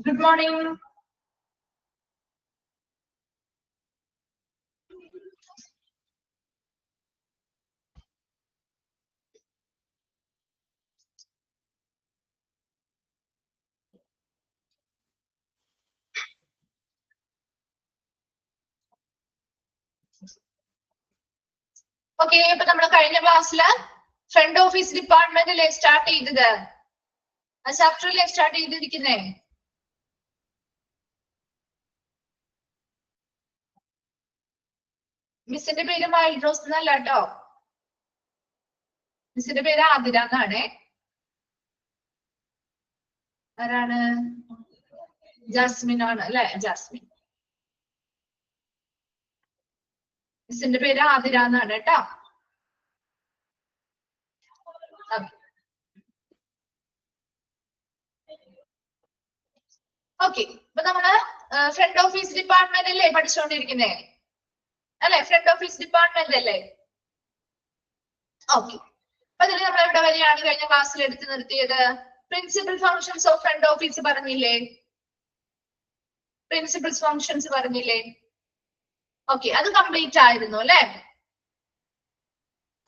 Good morning. Okay, ഇപ്പൊ നമ്മൾ കഴിഞ്ഞ ക്ലാസ്സിൽ ഫ്രണ്ട് ഓഫീസ് ഡിപ്പാർട്ട്മെന്റിലെ സ്റ്റാർട്ട് ചെയ്തത് ആ ചാപ്റ്ററിലെ സ്റ്റാർട്ട് ചെയ്തിരിക്കുന്നേ മിസ്സിന്റെ പേര് മൈൽഡ്രോസ് എന്നല്ല കേട്ടോ. മിസ്സിന്റെ പേര് ആതിര എന്നാണേ. ആരാണ്? ജാസ്മിൻ ആണ് അല്ലെ? ജാസ്മിൻ. മിസ്സിന്റെ പേര് ആതിര എന്നാണ് കേട്ടോ. ഓക്കെ, ഇപ്പൊ നമ്മള് ഫ്രണ്ട് ഓഫീസ് ഡിപ്പാർട്ട്മെന്റ് അല്ലേ പഠിച്ചുകൊണ്ടിരിക്കുന്നേ അല്ലെ? ഫ്രണ്ട് ഓഫീസ് ഡിപ്പാർട്ട്മെന്റ് അല്ലേ? ഓക്കെ, അപ്പൊ അതിൽ നമ്മൾ എവിടെ വരെയാണ് കഴിഞ്ഞ ക്ലാസ്സിൽ എടുത്തു നിർത്തിയത്? Principal functions of front office പറഞ്ഞില്ലേ? പ്രിൻസിപ്പൽസ് ഫങ്ഷൻസ് പറഞ്ഞില്ലേ? ഓക്കെ, അത് കംപ്ലീറ്റ് ആയിരുന്നു അല്ലെ?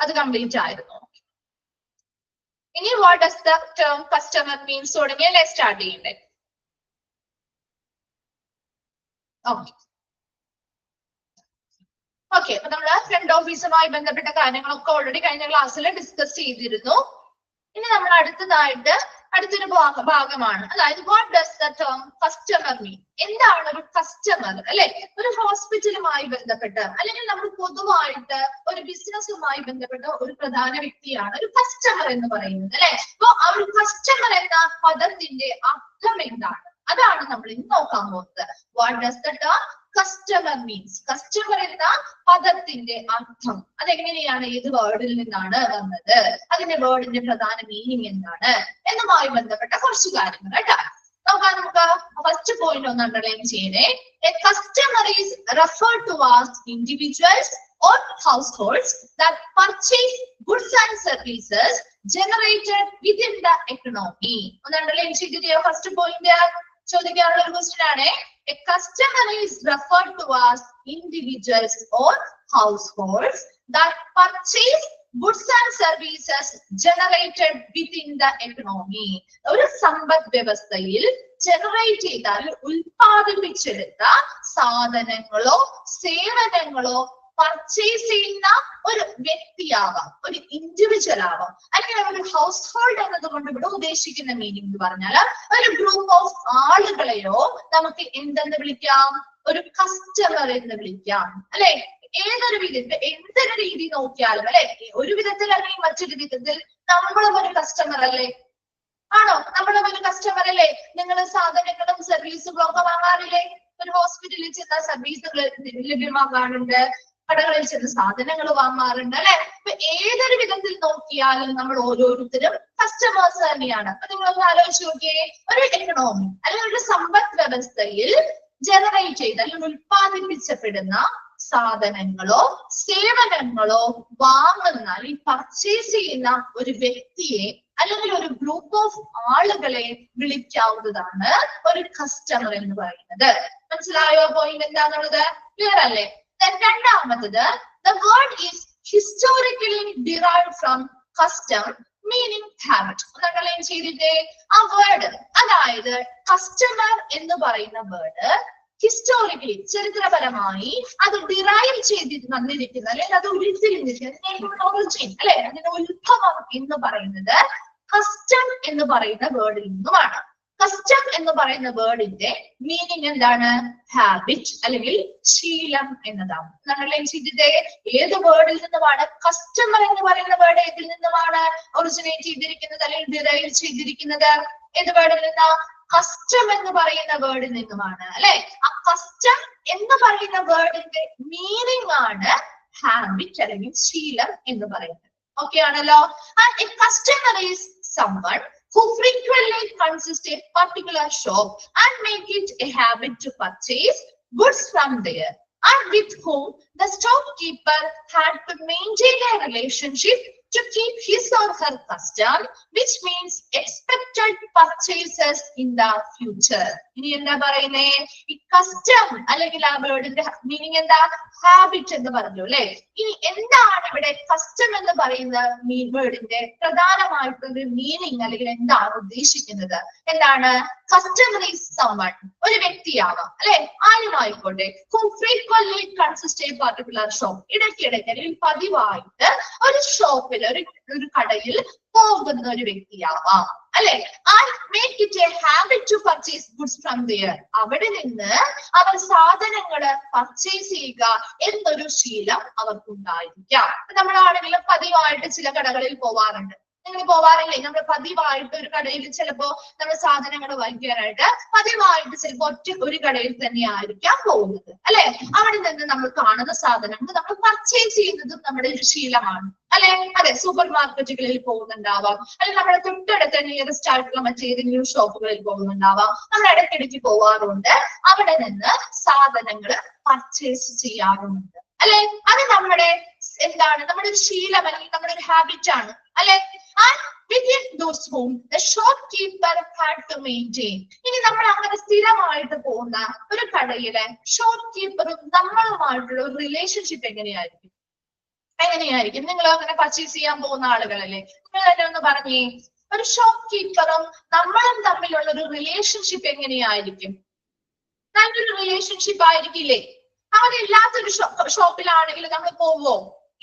അത് കംപ്ലീറ്റ് ആയിരുന്നു. ഇനി what does the term customer means തുടങ്ങിയല്ലേ സ്റ്റാർട്ട് ചെയ്യണ്ടേ? ഓക്കെ ഓക്കെ, അപ്പൊ നമ്മള് ഫ്രണ്ട് ഓഫീസുമായി ബന്ധപ്പെട്ട കാര്യങ്ങളൊക്കെ ഓൾറെഡി കഴിഞ്ഞ ക്ലാസ്സിൽ ഡിസ്കസ് ചെയ്തിരുന്നു. ഇനി നമ്മൾ അടുത്തതായിട്ട് അടുത്തൊരു ഭാഗമാണ്, അതായത് what does the term customer mean? എന്താണ് ഒരു കസ്റ്റമർ അല്ലെ? ഒരു ഹോസ്പിറ്റലുമായി ബന്ധപ്പെട്ട് അല്ലെങ്കിൽ നമ്മൾ പൊതുവായിട്ട് ഒരു ബിസിനസ്സുമായി ബന്ധപ്പെട്ട ഒരു പ്രധാന വ്യക്തിയാണ് ഒരു കസ്റ്റമർ എന്ന് പറയുന്നത് അല്ലെ? അപ്പൊ ആ ഒരു കസ്റ്റമർ എന്ന പദത്തിന്റെ അർത്ഥം എന്താണ്? അതാണ് നമ്മൾ ഇന്ന് നോക്കാൻ പോകുന്നത്. What does the term customer means? Customer എന്ന പദത്തിന്റെ അർത്ഥം അതെങ്ങനെയാണ്, ഏത് വേർഡിൽ നിന്നാണ് വന്നത്, അതിന്റെ വേർഡിന്റെ പ്രധാന മീനിങ് എന്താണ് എന്നുമായി ബന്ധപ്പെട്ട കുറച്ച് കാര്യങ്ങൾ കേട്ടോ. നമുക്ക് ഫസ്റ്റ് പോയിന്റ് ഒന്ന് അണ്ടർലൈൻ ചെയ്യണേ. A customer is referred to as individuals or households that purchase goods and services generated within the economy. ഒന്ന് അണ്ടർലൈൻ ചെയ്തിട്ട് ഫസ്റ്റ് പോയിന്റ് ചോദിക്കാനുള്ള ഒരു ക്വസ്റ്റ്യൻ ആണ്. A customer is referred to as individuals or households that purchase goods and services generated within the economy. ഒരു സമ്പദ് വ്യവസ്ഥയിൽ generate ചെയ്താൽ ഉൽപ്പാദിപ്പിച്ചെടുത്ത സാധനങ്ങളോ സേവനങ്ങളോ purchase ചെയ്യുന്ന ഒരു വ്യക്തിയാവാം, ഒരു ഇൻഡിവിജ്വൽ ആവാം, അല്ലെങ്കിൽ ഒരു ഹൗസ് ഹോൾഡ് എന്നതുകൊണ്ട് ഇവിടെ ഉദ്ദേശിക്കുന്ന മീനിങ് എന്ന് പറഞ്ഞാൽ ഒരു ഗ്രൂപ്പ് ഓഫ് ആളുകളെയോ നമുക്ക് എന്തെന്ന് വിളിക്കാം? ഒരു കസ്റ്റമർ എന്ന് വിളിക്കാം അല്ലെ? ഏതൊരു വിധത്തിൽ എന്തൊരു രീതി നോക്കിയാലും അല്ലെ, ഒരു വിധത്തിൽ അല്ലെങ്കിൽ മറ്റൊരു വിധത്തിൽ നമ്മളും ഒരു കസ്റ്റമർ അല്ലേ? ആണോ? നമ്മളും ഒരു കസ്റ്റമർ അല്ലേ? നിങ്ങൾ സാധനങ്ങളും സർവീസുകളും ഒക്കെ വാങ്ങാറില്ലേ? ഒരു ഹോസ്പിറ്റലിൽ ചെന്ന സർവീസുകൾ ലഭ്യമാകാറുണ്ട്, കടകളിൽ ചെന്ന് സാധനങ്ങൾ വാങ്ങാറുണ്ട് അല്ലെ? അപ്പൊ ഏതൊരു വിധത്തിൽ നോക്കിയാലും നമ്മൾ ഓരോരുത്തരും കസ്റ്റമേഴ്സ് തന്നെയാണ്. അപ്പൊ നിങ്ങളൊന്ന് ആലോചിച്ച് നോക്കിയേ, ഒരു എക്കണോമി അല്ലെങ്കിൽ ഒരു സമ്പദ് വ്യവസ്ഥയിൽ ജനറേറ്റ് ചെയ്ത് അല്ലെങ്കിൽ ഉൽപ്പാദിപ്പിക്കപ്പെടുന്ന സാധനങ്ങളോ സേവനങ്ങളോ വാങ്ങുന്ന അല്ലെങ്കിൽ പർച്ചേസ് ചെയ്യുന്ന ഒരു വ്യക്തിയെ അല്ലെങ്കിൽ ഒരു ഗ്രൂപ്പ് ഓഫ് ആളുകളെ വിളിക്കാവുന്നതാണ് ഒരു കസ്റ്റമർ എന്ന് പറയുന്നത്. മനസ്സിലായോ പോയിന്റ് എന്താന്നുള്ളത്? ക്ലിയർ അല്ലേ? രണ്ടാമത്തത്, the word is historically derived from custom meaning habit. Underline ചെയ്തിട്ടേ ആ വേർഡ്, അതായത് കസ്റ്റമർ എന്ന് പറയുന്ന വേർഡ് ഹിസ്റ്റോറിക്കലി ചരിത്രപരമായി അത് ഡിറൈവ് ചെയ്തിട്ട് വന്നിരിക്കുന്ന അല്ലെങ്കിൽ അത് ഉരുത്തിരിഞ്ഞിരിക്കുന്ന ഒറിജിൻ അല്ലെ, അതിന്റെ ഉത്ഭവം എന്ന് പറയുന്നത് കസ്റ്റം എന്ന് പറയുന്ന വേർഡിൽ നിന്നുമാണ്. കസ്റ്റം എന്ന് പറയുന്ന വേർഡിന്റെ മീനിങ് എന്താണ്? ഹാബിറ്റ് അല്ലെങ്കിൽ ശീലം എന്നതാണ്. അണ്ടർലൈൻ ചെയ്തിട്ട് ഏത് വേർഡിൽ നിന്നുമാണ് കസ്റ്റമർ എന്ന് പറയുന്ന വേർഡ് ഏതിൽ നിന്നുമാണ് ഒറിജിനേറ്റ് ചെയ്തിരിക്കുന്നത് അല്ലെങ്കിൽ ഡിറൈവ് ചെയ്തിരിക്കുന്നത്? ഏത് വേർഡിൽ നിന്നാ? കസ്റ്റം എന്ന് പറയുന്ന വേർഡിൽ നിന്നുമാണ് അല്ലെ? ആ കസ്റ്റം എന്ന് പറയുന്ന വേർഡിന്റെ മീനിങ് ആണ് ഹാബിറ്റ് അല്ലെങ്കിൽ ശീലം എന്ന് പറയുന്നത്. ഓക്കെ ആണല്ലോ? And A customer is someone who frequently consults a particular shop and make it a habit to purchase goods from there, and with whom the storekeeper had to maintain a relationship to keep his or her custom, which means expected purchases in the future. ഇനി എന്താ പറയുന്നേ? ഈ custom അല്ലെങ്കിൽ ആ വേർഡിന്റെ meaning എന്താ? Habit എന്ന് പറഞ്ഞു അല്ലെ. ഇനി എന്താണ് ഇവിടെ കസ്റ്റം എന്ന് പറയുന്ന വേർഡിന്റെ പ്രധാനമായിട്ടൊരു മീനിങ് അല്ലെങ്കിൽ എന്താണ് ഉദ്ദേശിക്കുന്നത്? എന്താണ്? കസ്റ്റമർ ഈസ് സമ്മൺ, ഒരു വ്യക്തിയാവാം അല്ലെ, ആരുമായിക്കോട്ടെ, who frequently consists a particular shop, ഇടയ്ക്കിടയ്ക്ക് അല്ലെങ്കിൽ പതിവായിട്ട് ഒരു ഷോപ്പിൽ ഒരു കടയിൽ പോകുന്ന ഒരു വ്യക്തിയാവാം അല്ലെ. make it a habit to purchase goods from there, അവിടെ നിന്ന് അവർ സാധനങ്ങൾ പർച്ചേസ് ചെയ്യുക എന്നൊരു ശീലം അവർക്കുണ്ടായിരിക്കാം. നമ്മളാണെങ്കിലും പതിവായിട്ട് ചില കടകളിൽ പോവാറുണ്ട്. നിങ്ങൾ പോവാറില്ലേ? നമ്മൾ പതിവായിട്ട് ഒരു കടയിൽ ചിലപ്പോ നമ്മൾ സാധനങ്ങൾ വാങ്ങിക്കാനായിട്ട് പതിവായിട്ട് ചിലപ്പോ ഒരു കടയിൽ തന്നെ ആയിരിക്കാം പോകുന്നത് അല്ലെ. അവിടെ നിന്ന് നമ്മൾ കാണുന്ന സാധനങ്ങൾ നമ്മൾ പർച്ചേസ് ചെയ്യുന്നതും നമ്മുടെ ഒരു ശീലമാണ് അല്ലെ. അതെ, സൂപ്പർ മാർക്കറ്റുകളിൽ പോകുന്നുണ്ടാവാം, അല്ലെങ്കിൽ നമ്മുടെ തൊട്ടടുത്ത് നിയറസ്റ്റ് ആയിട്ടുള്ള മറ്റേതെങ്കിലും ഷോപ്പുകളിൽ പോകുന്നുണ്ടാവാം. നമ്മൾ ഇടയ്ക്കിടയ്ക്ക് പോവാറുണ്ട്, അവിടെ നിന്ന് സാധനങ്ങൾ പർച്ചേസ് ചെയ്യാറുണ്ട് അല്ലെ. അത് നമ്മുടെ എന്താണ്? നമ്മുടെ ഒരു ശീലം അല്ലെങ്കിൽ നമ്മുടെ ഒരു ഹാബിറ്റ് ആണ് അല്ലെ. And within those whom the shopkeeper had to maintain. ഇനി നമ്മൾ അങ്ങനെ സ്ഥിരമായിട്ട് പോകുന്ന ഒരു കടയിലെ ഷോപ്പ് കീപ്പറും നമ്മളുമായിട്ടുള്ള ഒരു റിലേഷൻഷിപ്പ് എങ്ങനെയായിരിക്കും? നിങ്ങൾ അങ്ങനെ പർച്ചേസ് ചെയ്യാൻ പോകുന്ന ആളുകളല്ലേ? നിങ്ങൾ തന്നെ ഒന്ന് പറഞ്ഞേ, ഒരു ഷോപ്പ് കീപ്പറും നമ്മളും തമ്മിലുള്ള ഒരു റിലേഷൻഷിപ്പ് എങ്ങനെയായിരിക്കും? നല്ലൊരു റിലേഷൻഷിപ്പ് ആയിരിക്കില്ലേ? അവരില്ലാത്തൊരു ഷോപ്പിലാണെങ്കിൽ നമ്മൾ പോവോ?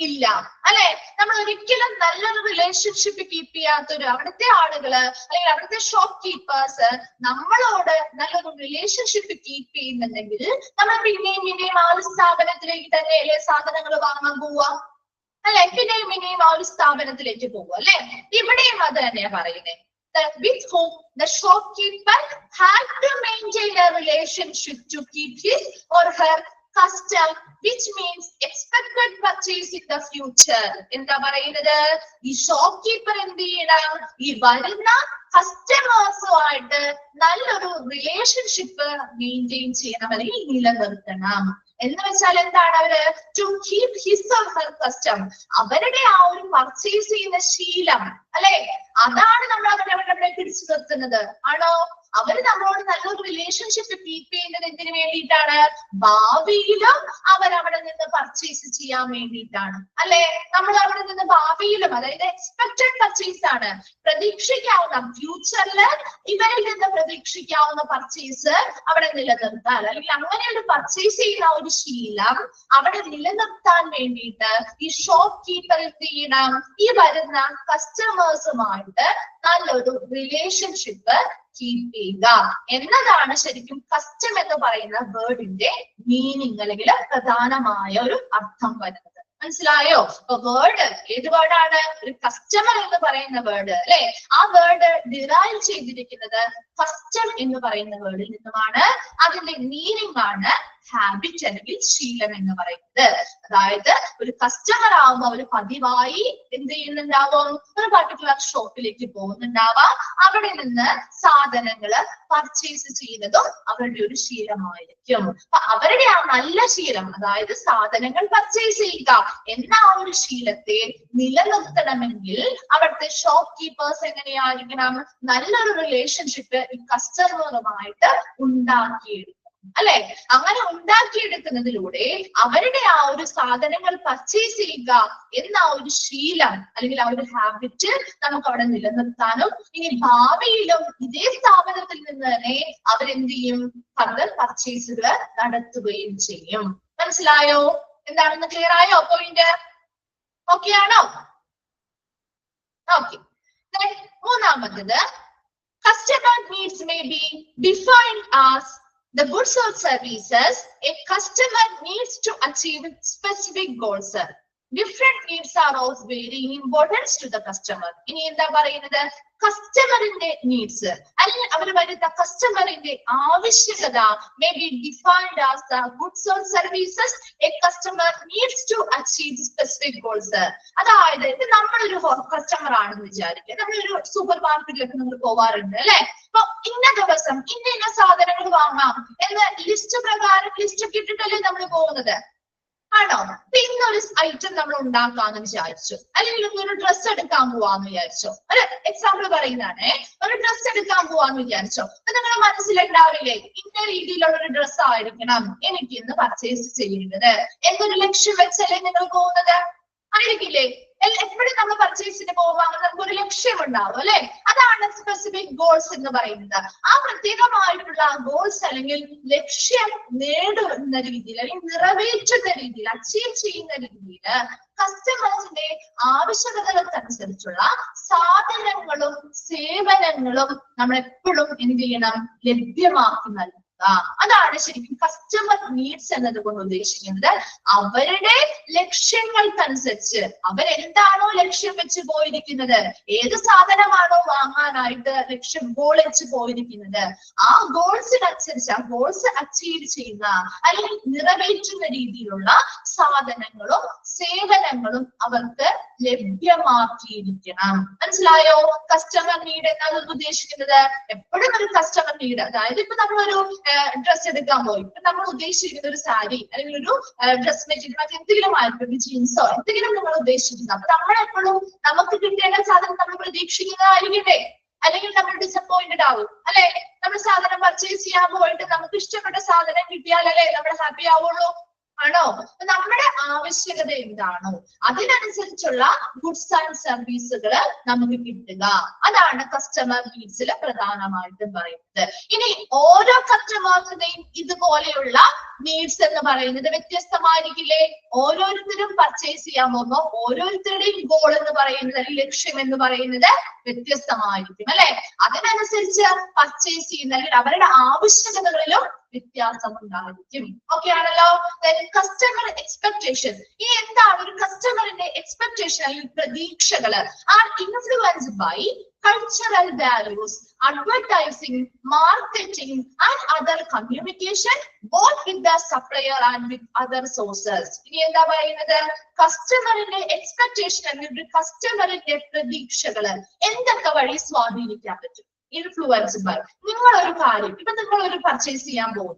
ഇല്ല അല്ലെ. നമ്മൾ ഒരിക്കലും നല്ലൊരു റിലേഷൻഷിപ്പ് കീപ്പ് ചെയ്യാത്തൊരു അവിടുത്തെ ആളുകള് അല്ലെങ്കിൽ അവിടുത്തെ ഷോപ്പ് കീപ്പേഴ്സ് നമ്മളോട് നല്ലൊരു റിലേഷൻഷിപ്പ് കീപ്പ് ചെയ്യുന്നുണ്ടെങ്കിൽ നമ്മൾ പിന്നെയും ആ ഒരു സ്ഥാപനത്തിലേക്ക് തന്നെ അല്ലെ സാധനങ്ങൾ വാങ്ങാൻ പോവാ അല്ലെ. പിന്നെയും ആ ഒരു സ്ഥാപനത്തിലേക്ക് പോവുക അല്ലെ. ഇവിടെയും അത് തന്നെയാ പറയുന്നത്. With whom the shopkeeper had to maintain a relationship to keep his or her custom, which means expected purchase in the future. എന്താ പറയുന്നത്? ഈ ഷോപ്പ് കീപ്പർ എന്ത് ചെയ്യണം? ഈ വരുന്ന കസ്റ്റമേഴ്സുമായിട്ട് നല്ലൊരു റിലേഷൻഷിപ്പ് മെയിൻറ്റെയിൻ ചെയ്യണം അല്ലെങ്കിൽ നിലനിർത്തണം. എന്ന് വെച്ചാൽ എന്താണ്? അവര് to keep his or her custom, അവരുടെ ആ ഒരു പർച്ചേസ് ചെയ്യുന്ന ശീലം അല്ലെ, അതാണ് നമ്മൾ അവരെ പിടിച്ചു നിർത്തുന്നത്. ആണോ? അവര് നമ്മളോട് നല്ലൊരു റിലേഷൻഷിപ്പ് കീപ്പ് ചെയ്യുന്നത് എന്തിനു വേണ്ടിയിട്ടാണ്? ഭാവിയിലും അവരവിടെ നിന്ന് പർച്ചേസ് ചെയ്യാൻ വേണ്ടിയിട്ടാണ് അല്ലെ. നമ്മൾ അവിടെ നിന്ന് ഭാവിയിലും, അതായത് എക്സ്പെക്ടഡ് പർച്ചേസ് ആണ്, പ്രതീക്ഷിക്കാവുന്ന ഫ്യൂച്ചറിൽ ഇവരിൽ നിന്ന് പ്രതീക്ഷിക്കാവുന്ന പർച്ചേസ് അവിടെ നിലനിർത്താൻ അല്ലെങ്കിൽ അങ്ങനെ ഒരു പർച്ചേസ് ചെയ്യുന്ന ഒരു ശീലം അവിടെ നിലനിർത്താൻ വേണ്ടിയിട്ട് ഈ ഷോപ്പ് കീപ്പർ എന്ത് ചെയ്യണം? ഈ വരുന്ന കസ്റ്റമേഴ്സുമായിട്ട് നല്ലൊരു റിലേഷൻഷിപ്പ് കീപ്പ് ചെയ്യുക എന്നതാണ് ശരിക്കും കസ്റ്റം എന്ന് പറയുന്ന വേർഡിന്റെ മീനിങ് അല്ലെങ്കിൽ പ്രധാനമായ ഒരു അർത്ഥം വരുന്നത്. മനസ്സിലായോ? അപ്പൊ വേർഡ് ഏത് വേർഡാണ്? ഒരു കസ്റ്റമർ എന്ന് പറയുന്ന വേർഡ് അല്ലെ. ആ വേർഡ് ഡിറൈവ് ചെയ്തിരിക്കുന്നത് കസ്റ്റം എന്ന് പറയുന്ന വേർഡിൽ നിന്നുമാണ്. അതിന്റെ മീനിങ് ആണ് ഹാബിറ്റ് അല്ലെങ്കിൽ ശീലം എന്ന് പറയുന്നത്. അതായത് ഒരു കസ്റ്റമർ ആവുമ്പോൾ അവർ പതിവായി എന്ത് ചെയ്യുന്നുണ്ടാവും? ഒരു പർട്ടിക്കുലർ ഷോപ്പിലേക്ക് പോകുന്നുണ്ടാവാം, അവിടെ നിന്ന് സാധനങ്ങള് പർച്ചേസ് ചെയ്യുന്നതും അവരുടെ ഒരു ശീലമായിരിക്കും. അപ്പൊ അവരുടെ ആ നല്ല ശീലം, അതായത് സാധനങ്ങൾ പർച്ചേസ് ചെയ്യുക എന്ന ആ ഒരു ശീലത്തെ നിലനിർത്തണമെങ്കിൽ അവിടുത്തെ ഷോപ്പ് കീപ്പേഴ്സ് എങ്ങനെയായിരിക്കണം? നല്ലൊരു റിലേഷൻഷിപ്പ് ഈ കസ്റ്റമറുമായിട്ട് ഉണ്ടാക്കിയെടുക്കും അല്ലെ. അങ്ങനെ ഉണ്ടാക്കിയെടുക്കുന്നതിലൂടെ അവരുടെ ആ ഒരു സാധനങ്ങൾ പർച്ചേസ് ചെയ്യുക എന്ന ആ ഒരു ശീലം അല്ലെങ്കിൽ ആ ഒരു ഹാബിറ്റ് നമുക്ക് അവിടെ നിലനിർത്താനും ഇനി ഭാവിയിലും ഇതേ സ്ഥാപനത്തിൽ നിന്ന് തന്നെ അവരെന്ത് ചെയ്യും? ഫർദർ പർച്ചേസുകൾ നടത്തുകയും ചെയ്യും. മനസ്സിലായോ? എന്താണെന്ന് ക്ലിയർ ആയോ? പോയിന്റ് ഓക്കെ ആണോ? ഓക്കെ. മൂന്നാമത്തത്, customer needs may be defined as the goods or services a customer needs to achieve specific goals. Different needs are of varying importance to the customer. ഇനി എന്താ പറയുന്നത്? കസ്റ്റമറിന്റെ നീഡ്സ് അല്ലെങ്കിൽ അവർ വരുന്ന കസ്റ്റമറിന്റെ ആവശ്യകത may be defined as the goods or services a customer needs to achieve specific goals. അതായത് ഇത് നമ്മളൊരു customer ആണെന്ന് വിചാരിക്കുക. നമ്മളൊരു സൂപ്പർ മാർക്കറ്റിലൊക്കെ നമ്മൾ പോവാറുണ്ട് അല്ലെ. അപ്പൊ ഇന്ന ദിവസം ഇന്ന സാധനങ്ങൾ വാങ്ങാം എന്ന ലിസ്റ്റ് പ്രകാരം ലിസ്റ്റ് കിട്ടിട്ടല്ലേ നമ്മൾ പോകുന്നത് ആണോ? ഇന്നൊരു ഐറ്റം നമ്മൾ ഉണ്ടാക്കാന്ന് വിചാരിച്ചു, അല്ലെങ്കിൽ ഒരു ഡ്രസ്സ് എടുക്കാൻ പോവാന്ന് വിചാരിച്ചോ, ഒരു എക്സാമ്പിൾ പറയുന്നതാണേ. ഒരു ഡ്രസ്സ് എടുക്കാൻ പോവാന്ന് വിചാരിച്ചോ, അപ്പൊ നിങ്ങളുടെ മനസ്സിലുണ്ടാവില്ലേ ഇന്ന രീതിയിലുള്ള ഒരു ഡ്രസ്സ് ആയിരിക്കണം എനിക്ക് ഇന്ന് പർച്ചേസ് ചെയ്യേണ്ടത് എന്നൊരു ലക്ഷ്യം വെച്ചല്ലേ നിങ്ങൾ പോകുന്നത്? ആയിരിക്കില്ലേ? എപ്പോഴും നമ്മൾ പർച്ചേസിന് പോകുമ്പോൾ നമുക്ക് ഒരു ലക്ഷ്യം ഉണ്ടാവും അല്ലെ? അതാണ് സ്പെസിഫിക് ഗോൾസ് എന്ന് പറയുന്നത്. ആ പ്രത്യേകമായിട്ടുള്ള ഗോൾസ് അല്ലെങ്കിൽ ലക്ഷ്യം നേടുന്ന രീതിയിൽ അല്ലെങ്കിൽ നിറവേറ്റുന്ന രീതിയിൽ, അച്ചീവ് ചെയ്യുന്ന രീതിയിൽ കസ്റ്റമേഴ്സിന്റെ ആവശ്യകതകൾക്കനുസരിച്ചുള്ള സാധനങ്ങളും സേവനങ്ങളും നമ്മൾ എപ്പോഴും എന്ത് ചെയ്യണം? ലഭ്യമാക്കി നൽകുക. അതാണ് ശരിക്കും കസ്റ്റമർ നീഡ്സ് എന്നതുകൊണ്ട് ഉദ്ദേശിക്കുന്നത്. അവരുടെ ലക്ഷ്യങ്ങൾക്കനുസരിച്ച് അവരെന്താണോ ലക്ഷ്യം വെച്ച് പോയിരിക്കുന്നത്, ഏത് സാധനമാണോ വാങ്ങാനായിട്ട് ലക്ഷ്യം ഗോൾ വെച്ച് പോയിരിക്കുന്നത്, ആ ഗോൾസിനനുസരിച്ച് ആ ഗോൾസ് അച്ചീവ് ചെയ്യുന്ന അല്ലെങ്കിൽ നിറവേറ്റുന്ന രീതിയിലുള്ള സാധനങ്ങളും സേവനങ്ങളും അവർക്ക് ലഭ്യമാക്കിയിരിക്കണം. മനസ്സിലായോ? കസ്റ്റമർ നീഡ് എന്നാണ് ഉദ്ദേശിക്കുന്നത്. എപ്പോഴും ഒരു കസ്റ്റമർ നീഡ്, അതായത് ഇപ്പൊ നമ്മളൊരു ഡ്രസ് എടുക്കാൻ പോയി, ഇപ്പൊ നമ്മൾ ഉദ്ദേശിക്കുന്ന ഒരു സാരി അല്ലെങ്കിൽ ഒരു ഡ്രസ് മെറ്റീരിയൽ എന്തെങ്കിലും ആയിരിക്കും, ജീൻസോ എന്തെങ്കിലും നിങ്ങൾ ഉദ്ദേശിക്കുന്നത്. അപ്പൊ നമ്മളെപ്പോഴും നമുക്ക് കിട്ടേണ്ട സാധനം നമ്മൾ പ്രതീക്ഷിക്കുന്നതായിരിക്കട്ടെ, അല്ലെങ്കിൽ നമ്മൾ ഡിസപ്പോയിന്റഡ് ആവും അല്ലെ? നമ്മൾ സാധനം പർച്ചേസ് ചെയ്യാൻ പോയിട്ട് നമുക്ക് ഇഷ്ടപ്പെട്ട സാധനം കിട്ടിയാലല്ലേ നമ്മൾ ഹാപ്പി ആവുള്ളൂ? ആണോ? നമ്മുടെ ആവശ്യകത എന്താണോ അതിനനുസരിച്ചുള്ള ഗുഡ്സ് ആൻഡ് സർവീസുകൾ നമുക്ക് കിട്ടുക. അതാണ് കസ്റ്റമർ നീഡ്സിൽ പ്രധാനമായിട്ടും പറയുന്നത്. ഇനി ഓരോ കസ്റ്റമേഴ്സിന്റെയും ഇതുപോലെയുള്ള നീഡ്സ് എന്ന് പറയുന്നത് വ്യത്യസ്തമായിരിക്കില്ലേ? ഓരോരുത്തരും പർച്ചേസ് ചെയ്യാൻ പോകുമ്പോൾ ഓരോരുത്തരുടെയും ഗോൾ എന്ന് പറയുന്നത് അല്ലെങ്കിൽ ലക്ഷ്യം എന്ന് പറയുന്നത് വ്യത്യസ്തമായിരിക്കും അല്ലെ? അതിനനുസരിച്ച് പർച്ചേസ് ചെയ്യുന്ന അല്ലെങ്കിൽ അവരുടെ ആവശ്യകതകളിലും വ്യത്യാസം ഉണ്ടായിരിക്കും. ഓക്കെ ആണല്ലോ? Customer expectation. ഇനി എന്താണ് ഒരു കസ്റ്റമറിന്റെ എക്സ്പെക്ടേഷൻ അല്ലെങ്കിൽ പ്രതീക്ഷകള്? Are influenced by cultural values, advertising, marketing and other communication both with the supplier and with other sources. ഇനി എന്താ പറയുന്നത്? കസ്റ്റമറിന്റെ എക്സ്പെക്ടേഷൻ അല്ലെങ്കിൽ കസ്റ്റമറിന്റെ പ്രതീക്ഷകള് എന്തൊക്കെ വഴി സ്വാധീനിക്കാൻ പറ്റും? Influenced by. നിങ്ങളൊരു കാര്യം ഇപ്പൊ നിങ്ങൾ ഒരു പർച്ചേസ് ചെയ്യാൻ പോകും,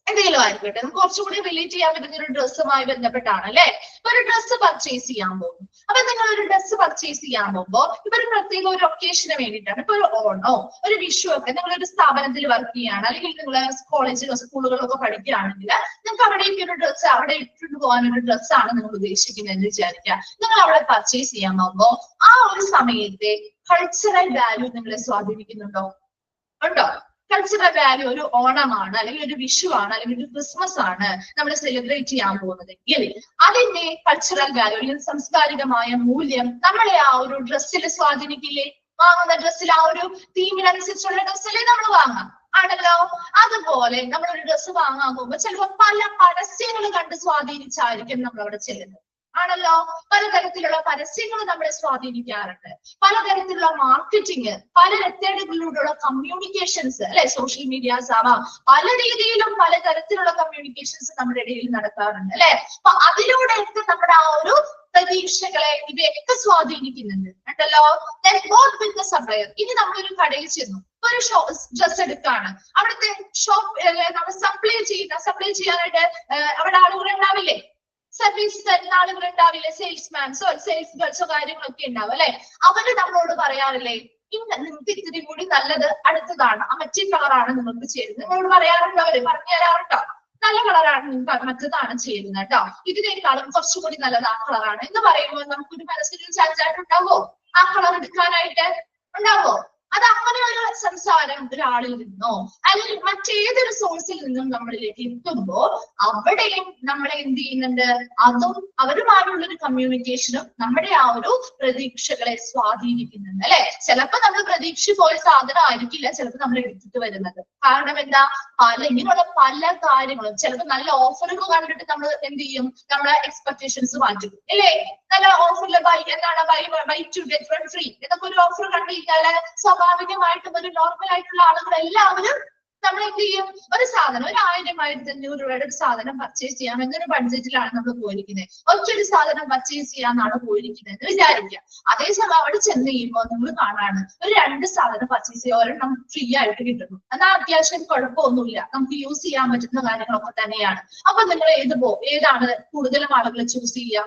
എന്തെങ്കിലും ആയിക്കോട്ടെ, നമുക്ക് കുറച്ചുകൂടി റിലേറ്റ് ചെയ്യാൻ പറ്റുന്ന ഒരു ഡ്രസ്സുമായി ബന്ധപ്പെട്ടാണ് അല്ലെ? ഇപ്പൊ ഒരു ഡ്രസ്സ് പർച്ചേസ് ചെയ്യാൻ പോകും. അപ്പൊ നിങ്ങൾ ഒരു ഡ്രസ്സ് പർച്ചേസ് ചെയ്യാൻ പോകുമ്പോൾ ഇപ്പൊ ഒരു പ്രത്യേക ഒരു ഒക്കേഷന് വേണ്ടിയിട്ടാണ്, ഇപ്പൊ ഒരു ഓണോ ഒരു വിഷു ഒക്കെ നിങ്ങളൊരു സ്ഥാപനത്തിൽ വർക്ക് ചെയ്യാണ്, അല്ലെങ്കിൽ നിങ്ങൾ കോളേജിലോ സ്കൂളുകളിലൊക്കെ പഠിക്കുകയാണെങ്കിൽ നിങ്ങൾക്ക് അവിടേക്ക് ഒരു ഡ്രസ്സ് അവിടെ ഇട്ടിട്ട് പോകാനൊരു ഡ്രസ്സാണ് നിങ്ങൾ ഉദ്ദേശിക്കുന്നത് എന്ന് വിചാരിക്കുക. നിങ്ങൾ അവിടെ പർച്ചേസ് ചെയ്യാൻ പോകുമ്പോൾ ആ ഒരു സമയത്തെ കൾച്ചറൽ വാല്യൂ നിങ്ങളെ സ്വാധീനിക്കുന്നുണ്ടോ? ഉണ്ടോ? കൾച്ചറൽ വാല്യൂ ഒരു ഓണമാണ് അല്ലെങ്കിൽ ഒരു വിഷു ആണ് അല്ലെങ്കിൽ ഒരു ക്രിസ്മസ് ആണ് നമ്മൾ സെലിബ്രേറ്റ് ചെയ്യാൻ പോകുന്നതെങ്കിൽ അതിന്റെ കൾച്ചറൽ വാല്യൂ അല്ലെങ്കിൽ സാംസ്കാരികമായ മൂല്യം നമ്മളെ ആ ഒരു ഡ്രസ്സിൽ സ്വാധീനിക്കില്ലേ? വാങ്ങുന്ന ഡ്രസ്സിൽ ആ ഒരു തീമിനനുസരിച്ചുള്ള ഡ്രസ്സല്ലേ നമ്മൾ വാങ്ങാം, ആണല്ലോ? അതുപോലെ നമ്മളൊരു ഡ്രസ്സ് വാങ്ങാൻ പോകുമ്പോൾ ചിലപ്പോൾ പല പരസ്യങ്ങൾ കണ്ട് സ്വാധീനിച്ചായിരിക്കും നമ്മൾ അവിടെ ചെല്ലുന്നത്, ആണല്ലോ? പലതരത്തിലുള്ള പരസ്യങ്ങൾ നമ്മളെ സ്വാധീനിക്കാറുണ്ട്, പലതരത്തിലുള്ള മാർക്കറ്റിംഗ്, പല മെത്തേഡുകളിലൂടെയുള്ള കമ്മ്യൂണിക്കേഷൻസ് അല്ലെ? സോഷ്യൽ മീഡിയാസ് ആവാം, പല രീതിയിലും പലതരത്തിലുള്ള കമ്മ്യൂണിക്കേഷൻസ് നമ്മുടെ ഇടയിൽ നടക്കാറുണ്ട് അല്ലെ? അപ്പൊ അതിലൂടെയൊക്കെ നമ്മുടെ ആ ഒരു പ്രതീക്ഷകളെ ഇവയൊക്കെ സ്വാധീനിക്കുന്നുണ്ട് ഉണ്ടല്ലോ. സപ്ലയർ. ഇനി നമ്മളൊരു കടയിൽ ചെന്നു, ഒരു ഡ്രസ് എടുക്കാണ്, അവിടുത്തെ ഷോപ്പ് നമ്മൾ സപ്ലൈ ചെയ്യാനായിട്ട് അവിടെ ആളുകൾ ഉണ്ടാവില്ലേ? സർവീസ് തരുന്ന ആളുകൾ ഉണ്ടാവില്ലേ? സെയിൽസ്മാൻസോ സെയിൽസ് ഗേൾസോ കാര്യങ്ങളൊക്കെ ഉണ്ടാവും അല്ലെ? അവര് നമ്മളോട് പറയാറില്ലേ നിങ്ങൾക്ക് ഇത്തിരി കൂടി നല്ലത് അടുത്തതാണ്, ആ മറ്റേ കളറാണ് നിങ്ങൾക്ക് ചേരുന്നത്. നിങ്ങളോട് പറയാറുണ്ടോ? അവര് പറഞ്ഞു തരാറുണ്ടോ? നല്ല കളറാണ് നിങ്ങൾക്ക് മറ്റതാണ് ചേരുന്നത് കേട്ടോ, ഇതിനേക്കാളും കുറച്ചുകൂടി നല്ലത് ആ കളറാണ് എന്ന് പറയുമ്പോൾ നമുക്കൊരു മനസ്സിൽ ചാഞ്ചായിട്ടുണ്ടാവോ ആ കളർ എടുക്കാനായിട്ട്? ഉണ്ടാവോ? അത് അങ്ങനെ ഒരു സംസാരം ഒരാളിൽ നിന്നോ അല്ലെങ്കിൽ മറ്റേതൊരു സോഴ്സിൽ നിന്നും നമ്മളിലേക്ക് എത്തുമ്പോ അവിടെയും നമ്മളെ എന്ത് ചെയ്യുന്നുണ്ട്? അതും അവരുമായുള്ള ഒരു കമ്മ്യൂണിക്കേഷനും നമ്മുടെ ആ ഒരു പ്രതീക്ഷകളെ സ്വാധീനിക്കുന്നുണ്ട് അല്ലെ? ചിലപ്പോ നമ്മൾ പ്രതീക്ഷിച്ച് പോയ സാധനം ആയിരിക്കില്ല ചിലപ്പോൾ നമ്മൾ എടുത്തിട്ട് വരുന്നത്. കാരണം എന്താ? ഇങ്ങനെയുള്ള പല കാര്യങ്ങളും ചിലപ്പോൾ നല്ല ഓഫറുകൾ കണ്ടിട്ട് നമ്മൾ എന്ത് ചെയ്യും? നമ്മളെ എക്സ്പെക്ടേഷൻസ് മാറ്റും അല്ലേ? നല്ല ഓഫറിൽ എന്താണ് buy two get one free എന്നൊക്കെ ഒരു ഓഫർ കണ്ടു കഴിഞ്ഞാല് സ്വാഭാവികമായിട്ടും ഒരു നോർമൽ ആയിട്ടുള്ള ആളുകൾ എല്ലാവരും നമ്മൾ എന്ത് ചെയ്യും? ഒരു സാധനം, ഒരു 1000-1500 രൂപയുടെ ഒരു സാധനം പർച്ചേസ് ചെയ്യാം എന്നൊരു ബഡ്ജറ്റിലാണ് നമ്മൾ പോയിരിക്കുന്നത്. ഒറ്റൊരു സാധനം പർച്ചേസ് ചെയ്യാന്നാണ് പോയിരിക്കുന്നത് എന്ന് വിചാരിക്കുക. അതേസമയം അവിടെ ചെന്ന് കഴിയുമ്പോൾ നിങ്ങൾ കാണാണ് ഒരു 2 സാധനം പർച്ചേസ് ചെയ്യുക, ഒരെണ്ണം ഫ്രീ ആയിട്ട് കിട്ടുന്നു. എന്നാൽ അത്യാവശ്യം കുഴപ്പമൊന്നുമില്ല, നമുക്ക് യൂസ് ചെയ്യാൻ പറ്റുന്ന കാര്യങ്ങളൊക്കെ തന്നെയാണ്. അപ്പൊ നിങ്ങൾ ഏതാണ് കൂടുതലും ആളുകൾ ചൂസ് ചെയ്യുക?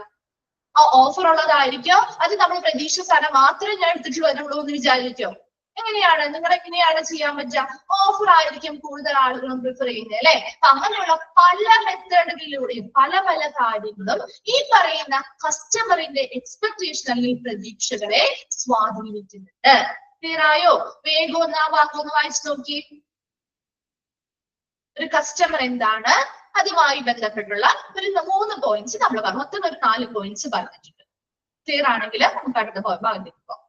ഓഫർ ഉള്ളതായിരിക്കോ, അത് നമ്മൾ പ്രതീക്ഷിച്ച സാധനം മാത്രമേ ഞാൻ എടുത്തിട്ട് വരുള്ളൂ എന്ന് വിചാരിക്കോ? എങ്ങനെയാണ് നിങ്ങൾ എങ്ങനെയാണ് ചെയ്യാൻ പറ്റുക? ഓഫർ ആയിരിക്കും കൂടുതൽ ആളുകളും പ്രിഫർ ചെയ്യുന്നത് അല്ലെ? അപ്പൊ അങ്ങനെയുള്ള പല മെത്തേഡുകളിലൂടെയും പല പല കാര്യങ്ങളും ഈ പറയുന്ന കസ്റ്റമറിന്റെ എക്സ്പെക്ടേഷൻ അല്ലെങ്കിൽ പ്രതീക്ഷകളെ സ്വാധീനിക്കുന്നുണ്ട്. ക്ലിയർ ആയോ? വേഗം ഒന്ന് ആ വാക്കൊന്ന് വായിച്ചു നോക്കി. ഒരു കസ്റ്റമർ എന്താണ്, അതുമായി ബന്ധപ്പെട്ടുള്ള ഒരു 3 പോയിന്റ്സ് നമ്മൾ പറഞ്ഞു. മൊത്തം ഒരു 4 പോയിന്റ്സ് പറഞ്ഞിട്ടുണ്ട്. ക്ലിയർ ആണെങ്കിൽ നമുക്ക് അടുത്ത ഭാഗത്തേക്ക് പോകാം.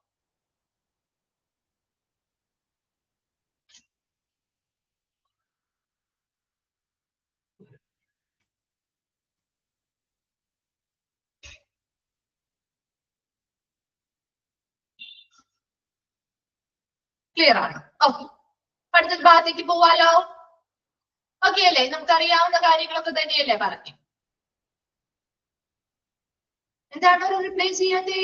ക്ലിയർ ആണ്? ഓക്കെ, അടുത്ത ഭാഗത്തേക്ക് പോവാലോ. ഓക്കെ അല്ലേ? നമുക്കറിയാവുന്ന കാര്യങ്ങളൊക്കെ തന്നെയല്ലേ പറഞ്ഞു. എന്താണ് ഒരു റിപ്ലൈ ചെയ്യാതെ?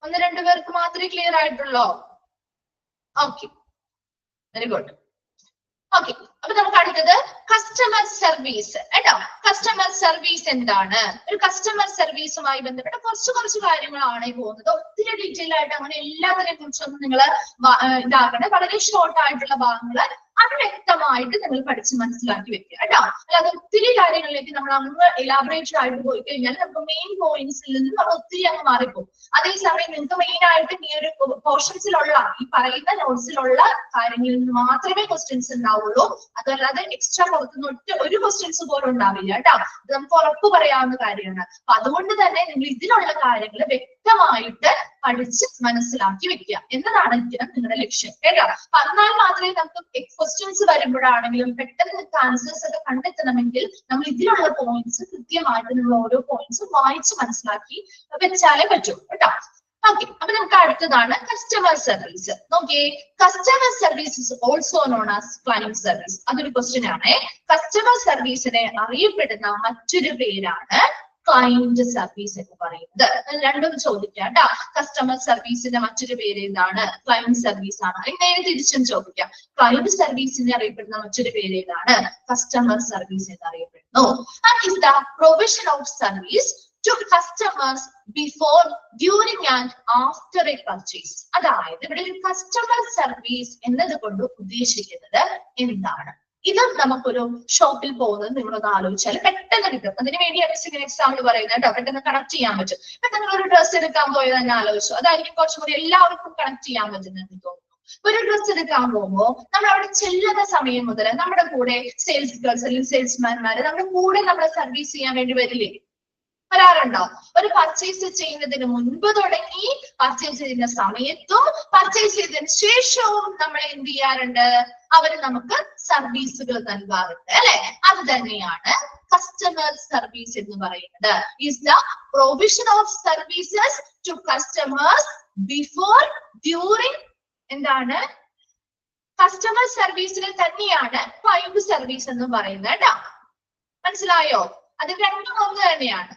1-2 പേർക്ക് മാത്രമേ ക്ലിയർ ആയിട്ടുള്ളൂ. Okay, very good. ഓക്കെ, അപ്പൊ നമുക്ക് അടുത്തത് കസ്റ്റമർ സർവീസ് കേട്ടോ. കസ്റ്റമർ സർവീസ് എന്താണ്? ഒരു കസ്റ്റമർ സർവീസുമായി ബന്ധപ്പെട്ട കുറച്ച് കാര്യങ്ങളാണ് ഈ പോകുന്നത്. ഒത്തിരി ഡീറ്റെയിൽ ആയിട്ട് അങ്ങനെ എല്ലാത്തിനെ കുറിച്ചൊന്നും നിങ്ങൾ ഇതാക്കണേ. വളരെ ഷോർട്ട് ആയിട്ടുള്ള ഭാഗങ്ങൾ അത് വ്യക്തമായിട്ട് നിങ്ങൾ പഠിച്ച് മനസ്സിലാക്കി വെക്കുക കേട്ടോ. അല്ലാതെ ഒത്തിരി കാര്യങ്ങളിലേക്ക് നമ്മൾ അങ്ങ് എലാബറേറ്റഡ് ആയിട്ട് പോയി കഴിഞ്ഞാൽ നമുക്ക് മെയിൻ പോയിന്റ്സിൽ നിന്ന് നമ്മൾ ഒത്തിരി അങ്ങ് മാറിപ്പോകും. അതേസമയം നിങ്ങൾക്ക് മെയിൻ ആയിട്ട് ഈ ഒരു പോർഷൻസിലുള്ള ഈ പറയുന്ന നോട്ട്സിലുള്ള കാര്യങ്ങളിൽ നിന്ന് മാത്രമേ ക്വസ്റ്റ്യൻസ് ഉണ്ടാവുള്ളൂ. അതല്ലാതെ എക്സ്ട്രാ പുറത്തുനിന്ന് ഒരു ക്വസ്റ്റ്യൻസ് പോലും ഉണ്ടാവില്ല കേട്ടോ. ഇത് നമുക്ക് ഉറപ്പ് പറയാവുന്ന കാര്യമാണ്. അപ്പൊ അതുകൊണ്ട് തന്നെ നിങ്ങൾ ഇതിലുള്ള കാര്യങ്ങൾ വ്യക്തമായിട്ട് പഠിച്ച് മനസ്സിലാക്കി വെക്കുക എന്നതാണ് നിങ്ങളുടെ ലക്ഷ്യം കേട്ടോ. അപ്പൊ എന്നാൽ മാത്രമേ നമുക്ക് ക്വസ്റ്റ്യൻസ് വരുമ്പോഴാണെങ്കിലും പെട്ടെന്ന് ആൻസേഴ്സ് ഒക്കെ കണ്ടെത്തണമെങ്കിൽ നമ്മൾ ഇതിലുള്ള പോയിന്റ്സ് കൃത്യമായിട്ട് നിങ്ങൾ ഓരോ പോയിന്റ്സും വായിച്ച് മനസ്സിലാക്കി വെച്ചാലേ പറ്റൂ കേട്ടോ. ഓക്കെ, അപ്പൊ നമുക്ക് അടുത്തതാണ് കസ്റ്റമർ സർവീസ്. നോക്കിയേ, customer service is also known as client service. അതൊരു ക്വസ്റ്റ്യൻ ആണ്. കസ്റ്റമർ സർവീസിനെ അറിയപ്പെടുന്ന മറ്റൊരു പേരാണ് ക്ലയന്റ് സർവീസ് എന്ന് പറയുന്നത്. രണ്ടും ചോദിക്കാം കേട്ടോ. കസ്റ്റമർ സർവീസിന്റെ മറ്റൊരു പേര് ഏതാണ്? ക്ലയന്റ് സർവീസ് ആണ്. നേരെ തിരിച്ചും ചോദിക്കാം. ക്ലയന്റ് സർവീസിനെ അറിയപ്പെടുന്ന മറ്റൊരു പേര് ഏതാണ്? കസ്റ്റമർ സർവീസ് എന്ന് അറിയപ്പെടുന്നു. And is the provision of service to customers before, during and after a purchase. അതായത് ഇവിടെ ഒരു കസ്റ്റമർ സർവീസ് എന്നതുകൊണ്ട് ഉദ്ദേശിക്കുന്നത് എന്താണ്? ഇത് നമുക്കൊരു ഷോപ്പിൽ പോകുന്നത് നിങ്ങളൊന്ന് ആലോചിച്ചാൽ പെട്ടെന്ന് കിട്ടും. അതിന് വേണ്ടിയാണ് ഇങ്ങനെ എക്സാമ്പിൾ പറയുന്നത് കേട്ടോ. പെട്ടെന്ന് കണക്ട് ചെയ്യാൻ പറ്റും. ഇപ്പൊ നിങ്ങൾ ഒരു ഡ്രസ്സ് എടുക്കാൻ പോയത് തന്നെ ആലോചിച്ചു, അതായിരിക്കും കുറച്ചും കൂടി എല്ലാവർക്കും കണക്ട് ചെയ്യാൻ പറ്റുന്നത് തോന്നുന്നു. ഒരു ഡ്രസ്സ് എടുക്കാൻ പോകുമ്പോൾ നമ്മൾ അവിടെ ചെല്ലുന്ന സമയം മുതൽ നമ്മുടെ കൂടെ സെയിൽസ് ഗേൾസ് അല്ലെങ്കിൽ സെയിൽസ്മാൻമാര് നമ്മുടെ കൂടെ നമ്മളെ സർവീസ് ചെയ്യാൻ വേണ്ടി വരില്ലേ? വരാറുണ്ടോ? ഒരു പർച്ചേസ് ചെയ്യുന്നതിന് മുൻപ് തുടങ്ങി പർച്ചേസ് ചെയ്യുന്ന സമയത്തും പർച്ചേസ് ചെയ്തതിന് ശേഷവും നമ്മൾ എന്ത് ചെയ്യാറുണ്ട്? അവര് നമുക്ക് സർവീസുകൾ നൽകാറുണ്ട് അല്ലെ? അത് തന്നെയാണ് കസ്റ്റമർ സർവീസ് എന്ന് പറയുന്നത്. Is the provision of services to customers before, during. എന്താണ്? കസ്റ്റമർ സർവീസിനെ തന്നെയാണ് ക്ലയന്റ് സർവീസ് എന്ന് പറയുന്നത് കേട്ടോ. മനസ്സിലായോ? അത് രണ്ടും ഒന്ന് തന്നെയാണ്.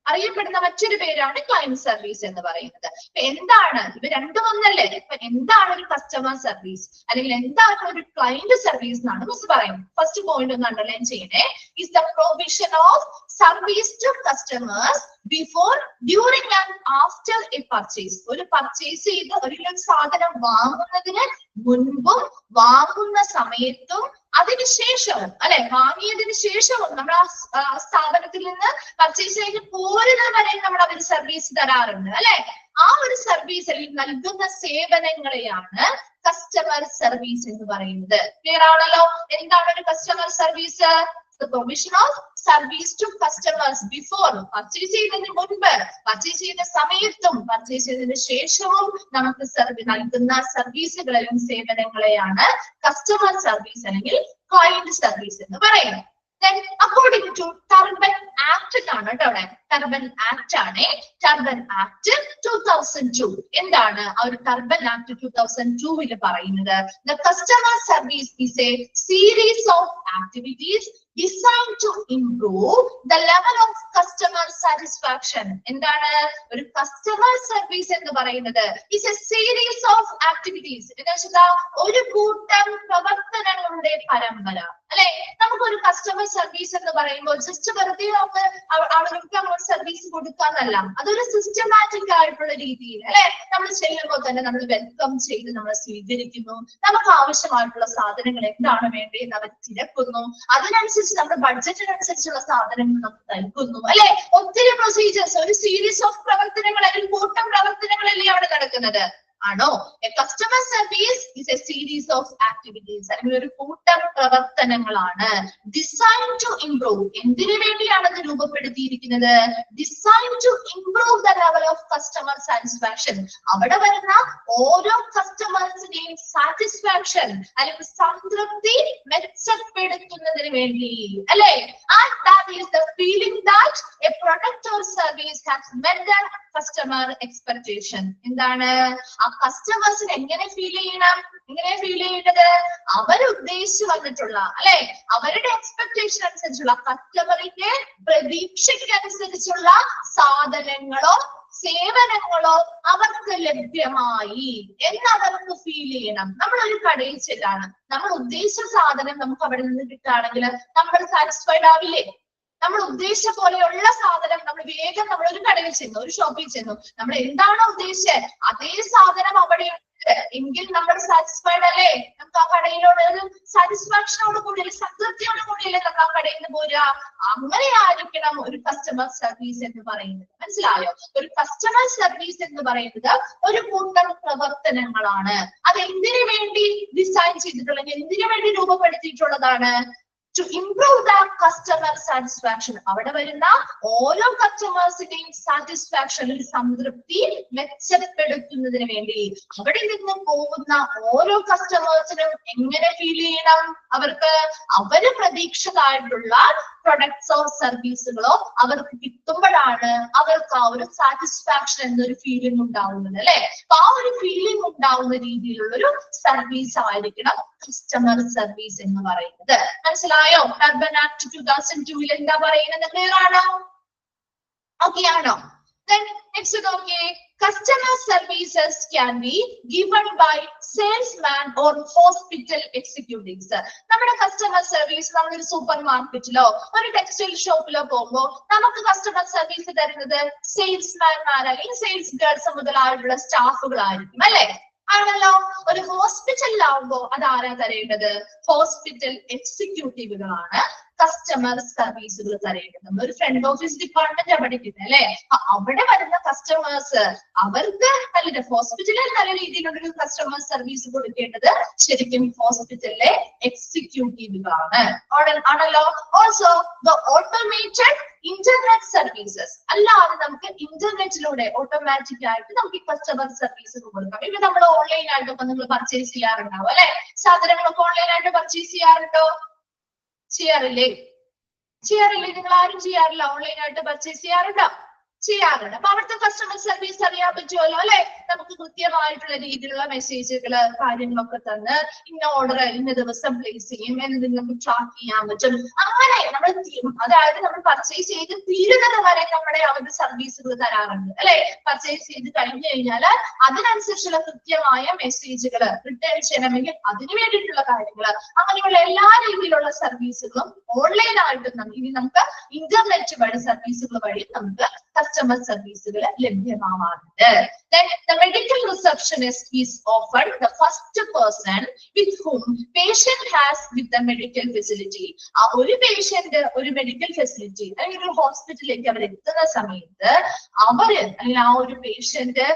അറിയപ്പെടുന്ന മറ്റൊരു പേരാണ് ക്ലയന്റ് സർവീസ് എന്ന് പറയുന്നത്. എന്താണ് ഇവ രണ്ടും ഒന്നല്ലേ? ഇപ്പൊ എന്താണ് ഒരു കസ്റ്റമർ സർവീസ് അല്ലെങ്കിൽ എന്താണ് ഒരു ക്ലയന്റ് സർവീസ് എന്നാണ് മിസ് പറയുന്നത്. ഫസ്റ്റ് പോയിന്റ് ഒന്ന് അണ്ടർലൈൻ ചെയ്യണേ. Is the provision of service to customers before, during and after a purchase. ഒരു പർച്ചേസ് ചെയ്ത് ഒരു സാധനം വാങ്ങുന്നതിന് മുൻപും വാങ്ങുന്ന സമയത്തും അതിനുശേഷവും അല്ലെ, വാങ്ങിയതിനു ശേഷവും നമ്മൾ ആ സ്ഥാപനത്തിൽ നിന്ന് പർച്ചേസ് ചെയ്ത് പോരുന്നത് വരെ നമ്മൾ അവർ സർവീസ് തരാറുണ്ട് അല്ലെ. ആ ഒരു സർവീസ് അല്ലെങ്കിൽ നൽകുന്ന സേവനങ്ങളെയാണ് കസ്റ്റമർ സർവീസ് എന്ന് പറയുന്നത്. ക്ലിയർ ആണല്ലോ? എന്താണ് ഒരു customer service? The provision of service to customers before, purchase ചെയ്യുന്നതിന് മുൻപ്, പർച്ചേസ് ചെയ്യുന്ന സമയത്തും പർച്ചേസ് ചെയ്തതിനു ശേഷവും നമുക്ക് നൽകുന്ന സർവീസുകളെയും സേവനങ്ങളെയാണ് കസ്റ്റമർ സർവീസ് അല്ലെങ്കിൽ ക്ലയന്റ് സർവീസ് എന്ന് പറയുന്നത്. Then according to Turban Act ആണ് ട്ടോ അവിടെ Turban Act ആണ് Turban Act 2002 എന്താണ് ആ ഒരു Turban Act 2002 പറയുന്നത് the customer service is a series of activities designed to improve the level of customer satisfaction എന്താണ് ഒരു customer service എന്ന് പറയുന്നത് is a series of activities എന്ന് വെച്ചാൽ ഒരു കൂട്ടം പ്രവർത്തനങ്ങളുടെ പരമ്പര അല്ലെ നമുക്ക് ഒരു കസ്റ്റമർ സർവീസ് എന്ന് പറയുമ്പോൾ ജസ്റ്റ് വെറുതെ നമുക്ക് ആളുകൾക്ക് നമ്മൾ സർവീസ് കൊടുക്കാന്നല്ല അതൊരു സിസ്റ്റമാറ്റിക് ആയിട്ടുള്ള രീതിയിൽ അല്ലെ നമ്മൾ ചെയ്യുമ്പോൾ തന്നെ നമ്മൾ വെൽക്കം ചെയ്ത് നമ്മൾ സ്വീകരിക്കുന്നു നമുക്ക് ആവശ്യമായിട്ടുള്ള സാധനങ്ങൾ എന്താണ് വേണ്ടതെന്ന് അവർ തിരക്കുന്നു അതിനനുസരിച്ച് നമ്മുടെ ബഡ്ജറ്റിനനുസരിച്ചുള്ള സാധനങ്ങൾ നമുക്ക് നൽകുന്നു അല്ലെ ഒത്തിരി പ്രൊസീജിയേഴ്സ് ഒരു സീരീസ് ഓഫ് പ്രവർത്തനങ്ങൾ അല്ലെങ്കിൽ കൂട്ടം പ്രവർത്തനങ്ങളല്ലേ അവിടെ നടക്കുന്നത് ആണോ a customer service is a series of activities അല്ലെങ്കിൽ ഒരു കൂട്ടം പ്രവർത്തനങ്ങളാണ് designed to improve എന്തിനു വേണ്ടിയാണ് അത് രൂപപ്പെടുത്തിയിരിക്കുന്നത് designed to improve the level of customer satisfaction അവിടെ വരുന്ന ഓരോ കസ്റ്റമേഴ്സിന്റെയും സാറ്റിസ്ഫാക്ഷൻ അല്ലെങ്കിൽ സംതൃപ്തി മെച്ചപ്പെടുത്തുന്നതിന് വേണ്ടി അല്ലെ and that is the feeling that a product or service has met the customer expectation എന്താണ് കസ്റ്റമേഴ്സിന് എങ്ങനെ ഫീൽ ചെയ്യണം എങ്ങനെ ഫീൽ ചെയ്യേണ്ടത് അവർ ഉദ്ദേശിച്ചു വന്നിട്ടുള്ള അല്ലെ അവരുടെ എക്സ്പെക്ടേഷൻ അനുസരിച്ചുള്ള കസ്റ്റമറിന്റെ പ്രതീക്ഷയ്ക്കനുസരിച്ചുള്ള സാധനങ്ങളോ സേവനങ്ങളോ അവർക്ക് ലഭ്യമായി എന്ന് അവർക്ക് ഫീൽ ചെയ്യണം നമ്മൾ ഒരു കടയിൽ ചെല്ലാണ് നമ്മൾ ഉദ്ദേശിച്ച സാധനം നമുക്ക് അവിടെ നിന്ന് കിട്ടുകയാണെങ്കിൽ നമ്മൾ സാറ്റിസ്ഫൈഡ് ആവില്ലേ നമ്മൾ ഉദ്ദേശിച്ച പോലെയുള്ള സാധനം നമ്മൾ വേഗം നമ്മൾ ഒരു കടയിൽ ചെന്നു ഒരു ഷോപ്പിൽ ചെന്നു നമ്മൾ എന്താണോ ഉദ്ദേശിച്ചത് അതേ സാധനം അവിടെ എങ്കിൽ നമ്മൾ സാറ്റിസ്ഫൈഡ് അല്ലേ നമുക്ക് ആ കടയിലുള്ള ഒരു സാറ്റിസ്ഫാക്ഷനോട് കൂടി സംതൃപ്തിയോട് കൂടിയല്ലേ നമ്മൾ ആ കടയിൽ നിന്ന് പോരുക അങ്ങനെയായിരിക്കണം ഒരു കസ്റ്റമർ സർവീസ് എന്ന് പറയുന്നത് മനസ്സിലായോ ഒരു കസ്റ്റമർ സർവീസ് എന്ന് പറയുന്നത് ഒരു കൂട്ടം പ്രവർത്തനങ്ങളാണ് അത് എന്തിനു വേണ്ടി ഡിസൈൻ ചെയ്തിട്ടുള്ളത് എന്തിനു വേണ്ടി രൂപപ്പെടുത്തിയിട്ടുള്ളതാണ് to improve the customer satisfaction അവിടെ വരുന്ന ഓരോ കസ്റ്റമേഴ്സിന്റെയും സാറ്റിസ്ഫാക്ഷൻ ഒരു സംതൃപ്തി മെച്ചപ്പെടുത്തുന്നതിന് വേണ്ടി അവിടെ നിന്ന് പോകുന്ന ഓരോ കസ്റ്റമേഴ്സിനും എങ്ങനെ ഫീൽ ചെയ്യണം അവർക്ക് അവര് പ്രതീക്ഷിതമായിട്ടുള്ള പ്രൊഡക്ട്സോ സർവീസുകളോ അവർക്ക് കിട്ടുമ്പോഴാണ് അവർക്ക് ആ ഒരു സാറ്റിസ്ഫാക്ഷൻ എന്നൊരു ഫീലിംഗ് ഉണ്ടാവുന്നത് അല്ലെ അപ്പൊ ആ ഒരു ഫീലിംഗ് ഉണ്ടാവുന്ന രീതിയിലുള്ള ഒരു സർവീസ് ആയിരിക്കണം കസ്റ്റമർ സർവീസ് എന്ന് പറയുന്നത് മനസ്സിലായോ ടർബൻ ആക്ട് 2002 എന്താ പറയുന്നത് ക്ലിയർ ആണോ ഓക്കെ ആണോ then next നോക്കിയേ customer services can be given by salesman or hospital executives നമ്മുടെ കസ്റ്റമർ സർവീസ് നമ്മളൊരു സൂപ്പർ മാർക്കറ്റിലോ ഒരു ടെക്സ്റ്റൈൽ ഷോപ്പിലോ പോകുമ്പോൾ നമുക്ക് കസ്റ്റമർ സർവീസ് തരുന്നത് സെയിൽസ്മാൻമാർ അല്ലെങ്കിൽ സെയിൽസ് ഗേൾസ് മുതലായിട്ടുള്ള സ്റ്റാഫുകളായിരിക്കും അല്ലെ ആണല്ലോ ഒരു ഹോസ്പിറ്റലിലാവുമ്പോ അതാരാ തരേണ്ടത് ഹോസ്പിറ്റൽ എക്സിക്യൂട്ടീവുകളാണ് കസ്റ്റമർ സർവീസുകൾ തരേണ്ടത് നമ്മൾ ഒരു ഫ്രണ്ട് ഓഫീസ് ഡിപ്പാർട്ട്മെന്റ് പഠിക്കുന്നത് അല്ലെ അവിടെ വരുന്ന കസ്റ്റമേഴ്സ് അവർക്ക് നല്ല ഹോസ്പിറ്റലിൽ നല്ല രീതിയിലുള്ള കസ്റ്റമർ സർവീസ് കൊടുക്കേണ്ടത് ശരിക്കും ഹോസ്പിറ്റലിലെ എക്സിക്യൂട്ടീവുകളാണ് ആണല്ലോ also the automated internet services അല്ലാതെ നമുക്ക് ഇന്റർനെറ്റിലൂടെ ഓട്ടോമാറ്റിക് ആയിട്ട് നമുക്ക് കസ്റ്റമർ സർവീസ് കൊടുക്കാം ഇപ്പൊ നമ്മൾ ഓൺലൈൻ ആയിട്ടൊക്കെ നിങ്ങൾ പർച്ചേസ് ചെയ്യാറുണ്ടാവും അല്ലെ സാധനങ്ങളൊക്കെ ഓൺലൈൻ ആയിട്ട് പർച്ചേസ് ചെയ്യാറുണ്ടോ ചെയ്യാറില്ലേ നിങ്ങൾ ആരും ചെയ്യാറില്ല ഓൺലൈൻ ആയിട്ട് പർച്ചേസ് ചെയ്യാറുണ്ടോ ചെയ്യാറുണ്ട് അപ്പൊ അവിടുത്തെ കസ്റ്റമർ സർവീസ് അറിയാൻ പറ്റുമല്ലോ അല്ലെ നമുക്ക് കൃത്യമായിട്ടുള്ള രീതിയിലുള്ള മെസ്സേജുകള് കാര്യങ്ങളൊക്കെ തന്ന് ഇന്ന ഓർഡർ ഇന്ന ദിവസം പ്ലേസ് ചെയ്യും എന്നത് നമുക്ക് ട്രാക്ക് ചെയ്യാൻ പറ്റും അങ്ങനെ നമ്മൾ അതായത് നമ്മൾ പർച്ചേസ് ചെയ്ത് തീരുന്നത് വരെ നമ്മുടെ അവരുടെ സർവീസുകൾ തരാറുണ്ട് അല്ലെ പർച്ചേസ് ചെയ്ത് കഴിഞ്ഞു കഴിഞ്ഞാൽ അതിനനുസരിച്ചുള്ള കൃത്യമായ മെസ്സേജുകൾ റിട്ടേൺ ചെയ്യണമെങ്കിൽ അതിനു വേണ്ടിയിട്ടുള്ള കാര്യങ്ങൾ അങ്ങനെയുള്ള എല്ലാ രീതിയിലുള്ള സർവീസുകളും ഓൺലൈനായിട്ട് ഇനി നമുക്ക് ഇന്റർനെറ്റ് വഴി സർവീസുകൾ വഴി നമുക്ക് customer സർവീസുകൾ ലഭ്യമാവാറുണ്ട് then the medical receptionist is often the first person with whom patient has with the medical facility ആ ഒരു പേഷ്യന്റ് ഒരു മെഡിക്കൽ ഫെസിലിറ്റി അല്ലെങ്കിൽ ഒരു ഹോസ്പിറ്റലിലേക്ക് അവർ എത്തുന്ന സമയത്ത് അവര് അല്ലെങ്കിൽ ആ ഒരു പേഷ്യന്റ്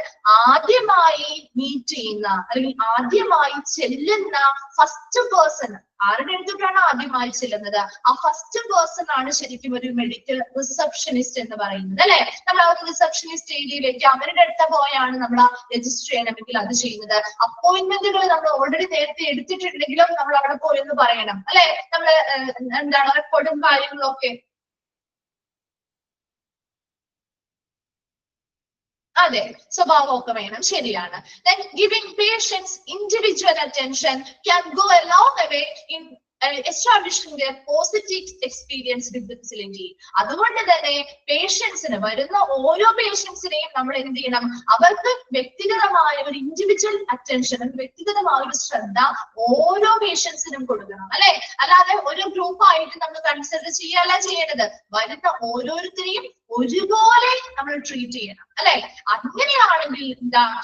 ആദ്യമായി മീറ്റ് ചെയ്യുന്ന അല്ലെങ്കിൽ ആദ്യമായി ചെല്ലുന്ന ഫസ്റ്റ് പേഴ്സൺ ആരുടെ അടുത്തോട്ടാണ് ആദ്യമായി ചെല്ലുന്നത്? ആ ഫസ്റ്റ് പേഴ്സൺ ആണ് ശരിക്കും ഒരു മെഡിക്കൽ റിസപ്ഷനിസ്റ്റ് എന്ന് പറയുന്നത് അല്ലെ. നമ്മൾ ആ ഒരു റിസപ്ഷനിസ്റ്റ് ഏരിയയിലേക്ക് അവരുടെ അടുത്ത പോയാണ് നമ്മൾ രജിസ്റ്റർ ചെയ്യണമെങ്കിൽ അത് ചെയ്യുന്നത്. അപ്പോയിന്റ്മെന്റുകൾ നമ്മൾ ഓൾറെഡി നേരത്തെ എടുത്തിട്ടുണ്ടെങ്കിലും നമ്മൾ അവിടെ പോയെന്ന് പറയണം അല്ലെ. നമ്മള് എന്താണ് റെക്കോർഡും കാര്യങ്ങളും ഒക്കെ. അതെ, സ്വഭാവമൊക്കെ വേണം, ശരിയാണ്. Then giving patients individual attention can go a long way in establishing their positive experience with the facility. അതുകൊണ്ട് തന്നെ പേഷ്യൻസിന് വരുന്ന ഓരോ പേഷ്യൻസിനെയും നമ്മൾ എന്ത് ചെയ്യണം? അവർക്ക് വ്യക്തിഗതമായ ഒരു ഇൻഡിവിജ്വൽ അറ്റൻഷൻ, വ്യക്തിഗതമായ ഒരു ശ്രദ്ധ ഓരോ പേഷ്യൻസിനും കൊടുക്കണം അല്ലെ. അല്ലാതെ ഒരു ഗ്രൂപ്പ് ആയിട്ട് നമ്മൾ കൺസിഡർ ചെയ്യല്ല ചെയ്യേണ്ടത്. വരുന്ന ഓരോരുത്തരെയും ഒരുപോലെ നമ്മൾ ട്രീറ്റ് ചെയ്യണം അല്ലെ. അങ്ങനെയാണെങ്കിൽ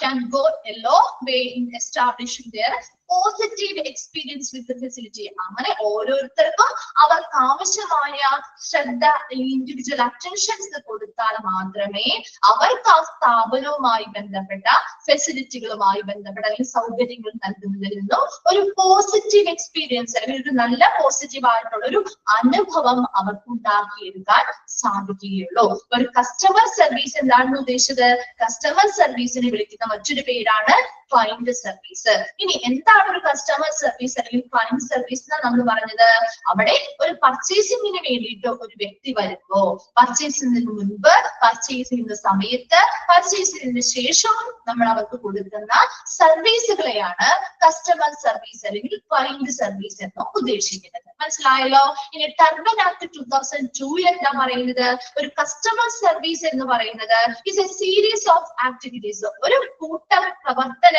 can go a long way in establishing their positive experience with the facility. അങ്ങനെ ഓരോരുത്തർക്കും അവർക്ക് ആവശ്യമായ ശ്രദ്ധ, ഇൻഡിവിജ്വൽ അറ്റൻഷൻസ് കൊടുത്താൽ മാത്രമേ അവർക്ക് ആ സ്ഥാപനവുമായി ബന്ധപ്പെട്ട ഫെസിലിറ്റികളുമായി ബന്ധപ്പെട്ട അല്ലെങ്കിൽ സൗകര്യങ്ങൾ നൽകുന്നതിൽ നിന്നും ഒരു പോസിറ്റീവ് എക്സ്പീരിയൻസ് അല്ലെങ്കിൽ ഒരു നല്ല പോസിറ്റീവ് ആയിട്ടുള്ള ഒരു അനുഭവം അവർക്ക് ഉണ്ടാക്കിയെടുക്കാൻ സാധിക്കുകയുള്ളൂ. ഒരു കസ്റ്റമർ സർവീസ് എന്താണെന്ന് ഉദ്ദേശിച്ചത്? കസ്റ്റമർ സർവീസിനെ വിളിക്കുന്ന മറ്റൊരു പേരാണ് ക്ലയന്റ് സർവീസ്. ഇനി എന്താണ് ഒരു കസ്റ്റമർ സർവീസ് അല്ലെങ്കിൽ ക്ലയന്റ് സർവീസ് എന്നാണ് നമ്മൾ പറഞ്ഞത്? അവിടെ ഒരു പർച്ചേസിംഗിന് വേണ്ടിയിട്ട് ഒരു വ്യക്തി വരുമ്പോ പർച്ചേസിംഗിന് മുൻപ്, പർച്ചേസിംഗിന്റെ സമയത്ത്, പർച്ചേസിംഗിന് ശേഷവും നമ്മൾ അവർക്ക് കൊടുക്കുന്ന സർവീസുകളെയാണ് കസ്റ്റമർ സർവീസ് അല്ലെങ്കിൽ ക്ലയന്റ് സർവീസ് എന്ന് ഉദ്ദേശിക്കുന്നത്. മനസ്സിലായല്ലോ? ഇനി ടർബൻ ആക്ട് 2002 എന്താ പറയുന്നത്? ഒരു കസ്റ്റമർ സർവീസ് എന്ന് പറയുന്നത് is A series of activities, ഒരു കൂട്ടം പ്രവർത്തനങ്ങൾ.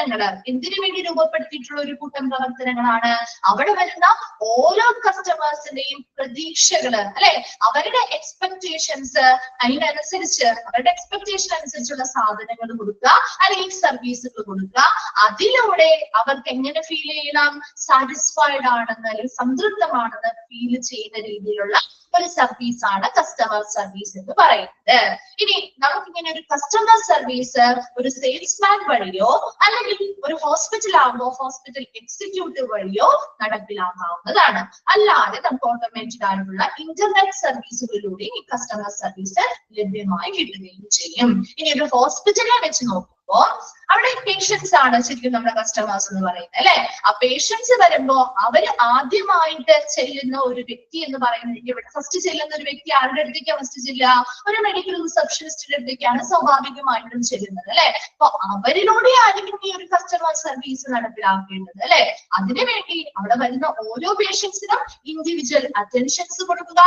എന്തിനു വേണ്ടി രൂപപ്പെടുത്തിയിട്ടുള്ള ഒരു കൂട്ടം പ്രവർത്തനങ്ങളാണ്? അവിടെ വരുന്ന ഓരോ കസ്റ്റമേഴ്സിന്റെയും പ്രതീക്ഷകള് അല്ലെ, അവരുടെ എക്സ്പെക്ടേഷൻസ്, അതിനനുസരിച്ച് അവരുടെ എക്സ്പെക്ടേഷൻ അനുസരിച്ചുള്ള സാധനങ്ങൾ കൊടുക്കുക അല്ലെങ്കിൽ സർവീസുകൾ കൊടുക്കുക. അതിലൂടെ അവർക്ക് എങ്ങനെ ഫീൽ ചെയ്യണം? സാറ്റിസ്ഫൈഡ് ആണെന്ന് അല്ലെങ്കിൽ സംതൃപ്തമാണെന്ന് ഫീൽ ചെയ്യുന്ന രീതിയിലുള്ള ഒരു സർവീസ് ആണ് കസ്റ്റമർ സർവീസ് എന്ന് പറയുന്നത്. ഇനി നമുക്കിങ്ങനെ ഒരു കസ്റ്റമർ സർവീസ് ഒരു സെയിൽസ്മാൻ വഴിയോ അല്ലെങ്കിൽ ഒരു ഹോസ്പിറ്റൽ ആകുമ്പോൾ ഹോസ്പിറ്റൽ എക്സിക്യൂട്ടീവ് വഴിയോ നടപ്പിലാക്കാവുന്നതാണ്. അല്ലാതെ നമുക്ക് ഓട്ടോമേറ്റഡ് ആയിട്ടുള്ള ഇന്റർനെറ്റ് സർവീസുകളിലൂടെ ഈ കസ്റ്റമർ സർവീസ് ലഭ്യമായി കിട്ടുകയും ചെയ്യും. ഇനി ഒരു ഹോസ്പിറ്റലിനെ വെച്ച് നോക്കുമ്പോൾ അവിടെ പേഷ്യൻസ് ആണ് ശരിക്കും നമ്മുടെ കസ്റ്റമേഴ്സ് എന്ന് പറയുന്നത് അല്ലെ. ആ പേഷ്യൻസ് വരുമ്പോ അവര് ആദ്യമായിട്ട് ചെല്ലുന്ന ഒരു വ്യക്തി എന്ന് പറയുന്നത്, ഇവിടെ ഫസ്റ്റ് ചെല്ലുന്ന ഒരു വ്യക്തി ആരുടെ അടുത്തേക്കാണ് ഫസ്റ്റ് ചെല്ലുക? ഒരു മെഡിക്കൽ റിസപ്ഷനിസ്റ്റിന്റെ അടുത്തേക്കാണ് സ്വാഭാവികമായിട്ടും ചെല്ലുന്നത് അല്ലെ. അപ്പൊ അവരിലൂടെ ആയിരിക്കും ഈ ഒരു കസ്റ്റമർ സർവീസ് നടപ്പിലാക്കേണ്ടത് അല്ലെ. അതിനുവേണ്ടി അവിടെ വരുന്ന ഓരോ പേഷ്യൻസിനും ഇൻഡിവിജ്വൽ അറ്റൻഷൻസ് കൊടുക്കുക,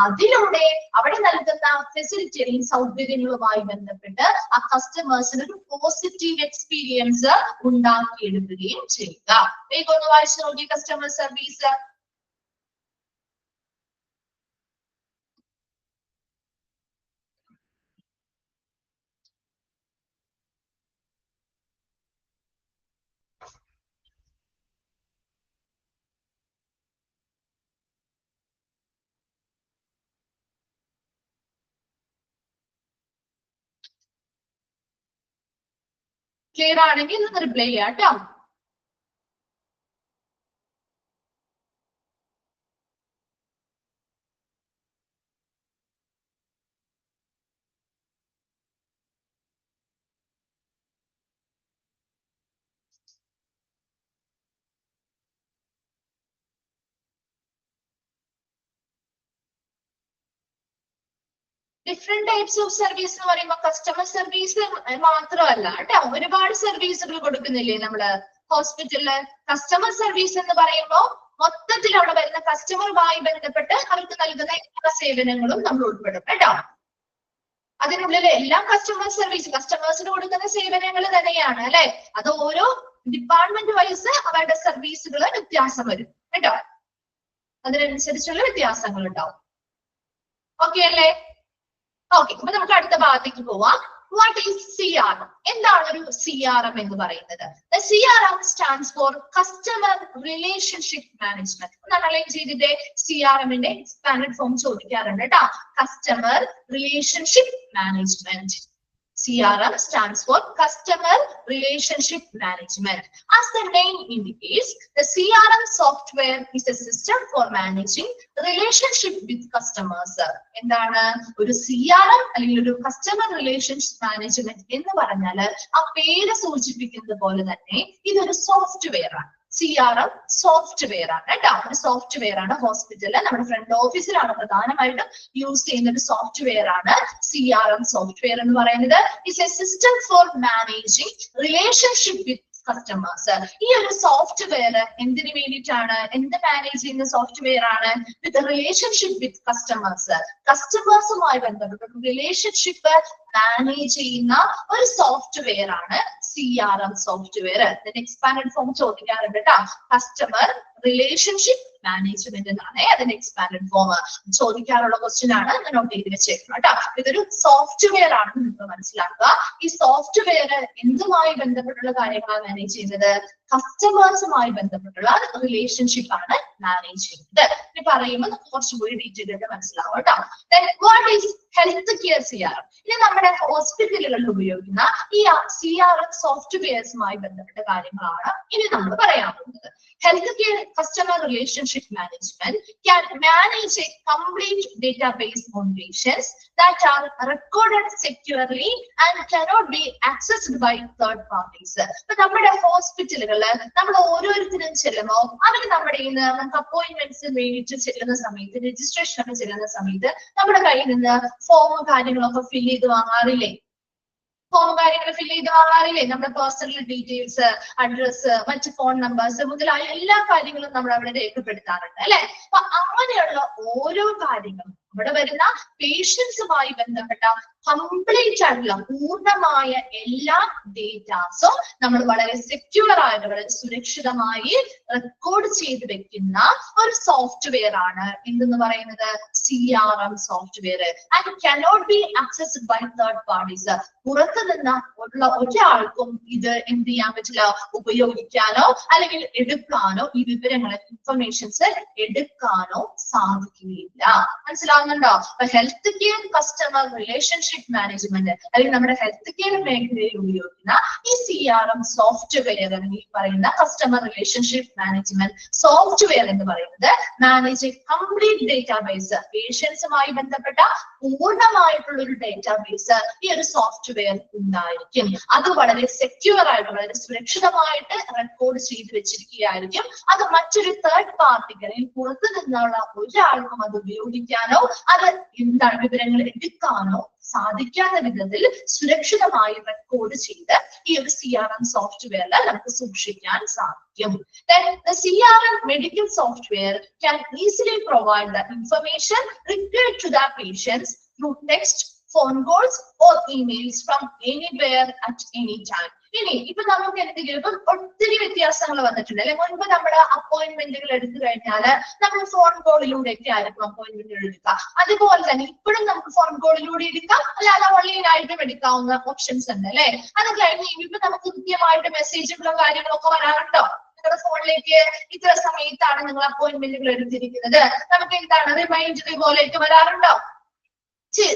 അതിലൂടെ അവിടെ നൽകുന്ന ഫെസിലിറ്റി അല്ലെങ്കിൽ സൗകര്യങ്ങളുമായി ബന്ധപ്പെട്ട് ആ കസ്റ്റമേഴ്സിന് ഒരു പോസിറ്റീവ് എക്സ്പീരിയൻസ് ഉണ്ടാക്കിയെടുക്കുകയും ചെയ്യുക. വേഗം ഒന്ന് വായിച്ചു നോക്കി കസ്റ്റമർ സർവീസ്. ക്ലിയർ ആണെങ്കിൽ ഒന്ന് റിപ്ലൈ ചെയ്യാം കേട്ടോ. ഡിഫറെന്റ് ടൈപ്സ് ഓഫ് സർവീസ് എന്ന് പറയുമ്പോൾ കസ്റ്റമർ സർവീസ് മാത്രമല്ല കേട്ടോ, ഒരുപാട് സർവീസുകൾ കൊടുക്കുന്നില്ലേ നമ്മള് ഹോസ്പിറ്റലില്. കസ്റ്റമർ സർവീസ് എന്ന് പറയുമ്പോൾ മൊത്തത്തിൽ അവിടെ വരുന്ന കസ്റ്റമറുമായി ബന്ധപ്പെട്ട് അവർക്ക് നൽകുന്ന എല്ലാ സേവനങ്ങളും നമ്മൾ ഉൾപ്പെടും കേട്ടോ. അതിനുള്ളിൽ എല്ലാം കസ്റ്റമർ സർവീസ്, കസ്റ്റമേഴ്സിന് കൊടുക്കുന്ന സേവനങ്ങൾ തന്നെയാണ് അല്ലെ. അത് ഓരോ ഡിപ്പാർട്ട്മെന്റ് വൈസ് അവരുടെ സർവീസുകൾ വ്യത്യാസം വരും കേട്ടോ, അതിനനുസരിച്ചുള്ള വ്യത്യാസങ്ങൾ ഉണ്ടാവും. ഓക്കെ അല്ലേ? ഓക്കെ, അപ്പൊ നമുക്ക് അടുത്ത ഭാഗത്തേക്ക് പോവാം. What is CRM? എന്താണ് ഒരു CRM എന്ന് പറയുന്നത്? CRM stands for customer relationship management. അനലൈൻ ചെയ്തിട്ട് CRM-ന്റെ എക്സ്പാൻഡഡ് ഫോം ചോദിക്കാറുണ്ട് കേട്ടോ. Customer relationship management. CRM stands for Customer Relationship Management. As the name indicates, the CRM software is a system for managing relationship with customers. എന്താണ് ഒരു CRM അല്ലെങ്കിൽ ഒരു customer relationship management എന്ന് പറഞ്ഞാൽ ആ പേര് സൂചിപ്പിക്കുന്നത് പോലെ തന്നെ ഇതൊരു സോഫ്റ്റ്വെയർ ആണ്. CRM സോഫ്റ്റ്വെയർ ആണ് കേട്ടോ. ഒരു സോഫ്റ്റ്വെയർ ആണ്. ഹോസ്പിറ്റലിൽ നമ്മുടെ ഫ്രണ്ട് ഓഫീസിലാണ് പ്രധാനമായിട്ടും യൂസ് ചെയ്യുന്ന ഒരു സോഫ്റ്റ്വെയർ ആണ് CRM സോഫ്റ്റ്വെയർ എന്ന് പറയുന്നത്. It's A system for managing relationship with customers. ഈ ഒരു സോഫ്റ്റ്വെയർ എന്തിനു വേണ്ടിയിട്ടാണ്, എന്ത് മാനേജ് ചെയ്യുന്ന സോഫ്റ്റ്വെയർ ആണ്? വിത്ത് റിലേഷൻഷിപ്പ് വിത്ത് കസ്റ്റമേഴ്സ്. കസ്റ്റമേഴ്സുമായി ബന്ധപ്പെട്ട റിലേഷൻഷിപ്പ് മാനേജ് ചെയ്യുന്ന ഒരു സോഫ്റ്റ്വെയർ ആണ് CRM സോഫ്റ്റ്വെയർ. ഇതിന്റെ എക്സ്പാൻഡഡ് ഫോം ചോദിക്കാറുണ്ട് കേട്ടോ. കസ്റ്റമർ റിലേഷൻഷിപ്പ് മാനേജ്മെന്റ് എന്നാണ് അതിന്റെ എക്സ്പാൻഡഡ് ഫോം. ചോദിക്കാറുള്ള ക്വസ്റ്റ്യൻ ആണ്, നോട്ട് ചെയ്ത് വെച്ചേക്കണം കേട്ടോ. ഇതൊരു സോഫ്റ്റ്വെയർ ആണെന്ന് നിങ്ങൾക്ക് മനസ്സിലാക്കുക. ഈ സോഫ്റ്റ്വെയർ എന്തുമായി ബന്ധപ്പെട്ടുള്ള കാര്യങ്ങളാണ് മാനേജ് ചെയ്യുന്നത്? കസ്റ്റമേഴ്സുമായി ബന്ധപ്പെട്ടുള്ള റിലേഷൻഷിപ്പ് ആണ് മാനേജ് ചെയ്യുന്നത്. ഇത് പറയുമ്പോൾ നമുക്ക് കുറച്ചുകൂടി ഡീറ്റെയിൽ ആയിട്ട് മനസ്സിലാവും കേട്ടോ. What is health care CRM? ഇനി നമ്മുടെ ഹോസ്പിറ്റലുകളിൽ ഉപയോഗിക്കുന്ന ഈ CRM സോഫ്റ്റ്വെയർസുമായി ബന്ധപ്പെട്ട കാര്യങ്ങളാണ് ഇനി നമ്മൾ പറയാൻ പോകുന്നത്. Healthcare customer relationship management can manage a complete database on patients that are recorded securely and cannot be accessed by third parties. ഇപ്പൊ നമ്മുടെ ഹോസ്പിറ്റലുകളിൽ നമ്മൾ ഓരോരുത്തരും ചെല്ലുമ്പോൾ അവർ നമ്മുടെ നമുക്ക് അപ്പോയിന്റ്മെന്റ്സ് വേണ്ടിയിട്ട് ചെല്ലുന്ന സമയത്ത്, രജിസ്ട്രേഷൻ ഒക്കെ ചെല്ലുന്ന സമയത്ത് നമ്മുടെ കയ്യിൽ നിന്ന് ഫോം കാര്യങ്ങളൊക്കെ ഫിൽ ചെയ്ത് വാങ്ങാറില്ലേ? ഫോം കാര്യങ്ങൾ ഫില്ല് ചെയ്ത് വാങ്ങാറില്ലേ? നമ്മുടെ പേഴ്സണൽ ഡീറ്റെയിൽസ്, അഡ്രസ്, മറ്റ് ഫോൺ നമ്പേഴ്സ് മുതലായ എല്ലാ കാര്യങ്ങളും നമ്മൾ അവിടെ രേഖപ്പെടുത്താറുണ്ട് അല്ലെ? അപ്പൊ അങ്ങനെയുള്ള ഓരോ കാര്യങ്ങളും ഇവിടെ വരുന്ന പേഷ്യൻസുമായി ബന്ധപ്പെട്ട കംപ്ലീറ്റ് ആയിട്ടുള്ള പൂർണ്ണമായ എല്ലാ ഡേറ്റാസും നമ്മൾ വളരെ സെക്യൂർ ആയിട്ട് വളരെ സുരക്ഷിതമായി റെക്കോർഡ് ചെയ്ത് വെക്കുന്ന ഒരു സോഫ്റ്റ്വെയർ ആണ് എന്തെന്ന് പറയുന്നത് CRM software. And cannot be accessed by third parties. പുറത്തു നിന്ന് ഉള്ള ഒരാൾക്കും ഇത് എന്ത് ചെയ്യാൻ പറ്റില്ല, ഉപയോഗിക്കാനോ അല്ലെങ്കിൽ എടുക്കാനോ ഈ വിവരങ്ങൾ ഇൻഫർമേഷൻസ് എടുക്കാനോ സാധിക്കുകയില്ല. മനസ്സിലാവുന്നുണ്ടോ? അപ്പൊ health care customer relationship management അല്ലെങ്കിൽ നമ്മുടെ ഹെൽത്ത് കെയർ മേഖലയിൽ ഉപയോഗിക്കുന്ന ഈ CRM സോഫ്റ്റ്വെയർ അല്ലെങ്കിൽ പറയുന്ന കസ്റ്റമർ റിലേഷൻഷിപ്പ് മാനേജ്മെന്റ് സോഫ്റ്റ്വെയർ എന്ന് പറയുന്നത് മാനേജ് കംപ്ലീറ്റ് ഡേറ്റാബേസ്, പേഷ്യൻസുമായി ബന്ധപ്പെട്ട പൂർണ്ണമായിട്ടുള്ള ഒരു ഡേറ്റാബേസ് ഈ ഒരു സോഫ്റ്റ്വെയർ ഉണ്ടായിരിക്കും. അത് വളരെ സെക്യൂർ ആയിട്ട് വളരെ സുരക്ഷിതമായിട്ട് റെക്കോർഡ് ചെയ്ത് വെച്ചിരിക്കുകയായിരിക്കും. അത് മറ്റൊരു തേർഡ് പാർട്ടിക്ക് അല്ലെങ്കിൽ പുറത്തു നിന്നുള്ള ഒരാൾക്കും അത് ഉപയോഗിക്കാനോ അത് എന്താണ് വിവരങ്ങൾ എടുക്കാനോ സാധിക്കാത്ത വിധത്തിൽ സുരക്ഷിതമായി റെക്കോർഡ് ചെയ്ത് ഈ ഒരു CRM സോഫ്റ്റ്വെയറിൽ നമുക്ക് സൂക്ഷിക്കാൻ സാധിക്കും. Then the CRM medical software can easily provide the information required to the patients through text, phone calls or emails from anywhere at any time. ഇനി ഇപ്പൊ നമുക്ക് എന്തെങ്കിലും ഇപ്പൊ ഒത്തിരി വ്യത്യാസങ്ങൾ വന്നിട്ടുണ്ട് അല്ലെ? മുൻപ് നമ്മുടെ അപ്പോയിന്റ്മെന്റുകൾ എടുത്തു കഴിഞ്ഞാൽ നമ്മൾ ഫോൺ കോളിലൂടെ ഒക്കെ ആയിരിക്കും അപ്പോയിന്റ്മെന്റുകൾ എടുക്കുക. അതുപോലെ തന്നെ ഇപ്പോഴും നമുക്ക് ഫോൺ കോളിലൂടെ എടുക്കാം, അല്ലാതെ ഓൺലൈനായിട്ടും എടുക്കാവുന്ന ഓപ്ഷൻസ് ഉണ്ട് അല്ലെ? അത് കഴിഞ്ഞ് ഇപ്പൊ നമുക്ക് കൃത്യമായിട്ട് മെസ്സേജുകളും കാര്യങ്ങളൊക്കെ വരാറുണ്ടോ? നിങ്ങളുടെ ഫോണിലേക്ക് ഇത്ര സമയത്താണ് നിങ്ങൾ അപ്പോയിന്റ്മെന്റുകൾ എടുത്തിരിക്കുന്നത്, നമുക്ക് എന്താണ് റിമൈൻഡർ പോലെയൊക്കെ വരാറുണ്ടോ?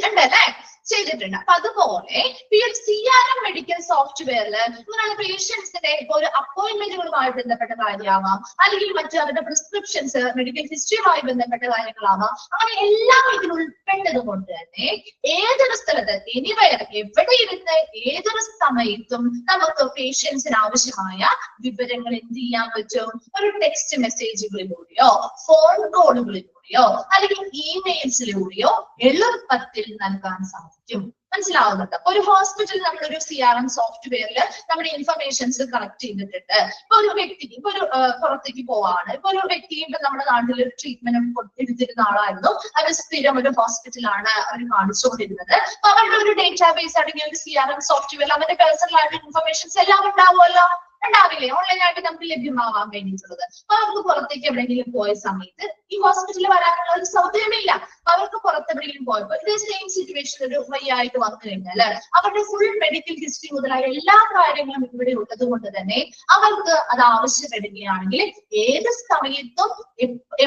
ഉണ്ടല്ലേ? ചെയ്തിട്ടുണ്ട്. അപ്പൊ അതുപോലെ ഈ ഒരു CRM മെഡിക്കൽ സോഫ്റ്റ്വെയറിൽ നിങ്ങളുടെ പേഷ്യൻസിന്റെ ഇപ്പൊ ഒരു അപ്പോയിന്റ്മെന്റുകളുമായി ബന്ധപ്പെട്ട കാര്യമാവാം, അല്ലെങ്കിൽ മറ്റു അവരുടെ പ്രിസ്ക്രിപ്ഷൻസ്, മെഡിക്കൽ ഹിസ്റ്ററിയുമായി ബന്ധപ്പെട്ട കാര്യങ്ങളാവാം. അങ്ങനെ എല്ലാം ഇതിൽ ഉൾപ്പെട്ടത് കൊണ്ട് തന്നെ ഏതൊരു സ്ഥലത്ത് എനിവയർ എവിടെ ഇരുന്ന് ഏതൊരു സമയത്തും നമുക്ക് പേഷ്യൻസിന് ആവശ്യമായ വിവരങ്ങൾ എന്ത് ചെയ്യാൻ പറ്റും? ഒരു ടെക്സ്റ്റ് മെസ്സേജുകളിലൂടെയോ ഫോൺ കോളുകളിലൂടെയോ അല്ലെങ്കിൽ ഇമെയിൽസിലൂടെയോ എളുപ്പത്തിൽ നൽകാൻ സാധിക്കും. മനസ്സിലാവുന്നുണ്ട്? ഒരു ഹോസ്പിറ്റലിൽ നമ്മളൊരു CRM സോഫ്റ്റ്വെയറിൽ നമ്മുടെ ഇൻഫർമേഷൻസ് കളക്ട് ചെയ്തിട്ടുണ്ട്. ഇപ്പൊ ഒരു വ്യക്തിക്ക് ഇപ്പൊ ഒരു പുറത്തേക്ക് പോവാണ്, ഇപ്പൊ ഒരു വ്യക്തി ഇപ്പൊ നമ്മുടെ നാട്ടിൽ ഒരു ട്രീറ്റ്മെന്റ് എടുത്തിരുന്ന ആളായിരുന്നു, അവർ സ്ഥിരം ഒരു ഹോസ്പിറ്റലാണ് അവർ കാണിച്ചുകൊണ്ടിരുന്നത്. അപ്പൊ അവരുടെ ഒരു ഡേറ്റാബേസ് അടങ്ങിയ ഒരു CRM സോഫ്റ്റ്വെയർ അവരുടെ പേഴ്സണൽ ആയിട്ട് ഇൻഫർമേഷൻസ് എല്ലാം ഉണ്ടാവുമല്ലോ. ഉണ്ടാവില്ലേ, ഓൺലൈനായിട്ട് നമുക്ക് ലഭ്യമാവാൻ വേണ്ടിയിട്ടുള്ളത്. അപ്പൊ അവർക്ക് പുറത്തേക്ക് എവിടെയെങ്കിലും പോയ സമയത്ത് ഈ ഹോസ്പിറ്റലിൽ വരാനുള്ള ഒരു സൗകര്യമില്ല. അവർക്ക് പുറത്തെവിടെയെങ്കിലും പോയപ്പോൾ ഇതേ സെയിം സിറ്റുവേഷൻ ഒരു വയ്യായിട്ട് വന്നു കഴിഞ്ഞാൽ അവരുടെ ഫുൾ മെഡിക്കൽ ഹിസ്റ്ററി മുതലായ എല്ലാ കാര്യങ്ങളും ഇവിടെ ഉള്ളത് കൊണ്ട് തന്നെ അവർക്ക് അത് ആവശ്യപ്പെടുകയാണെങ്കിൽ ഏത് സമയത്തും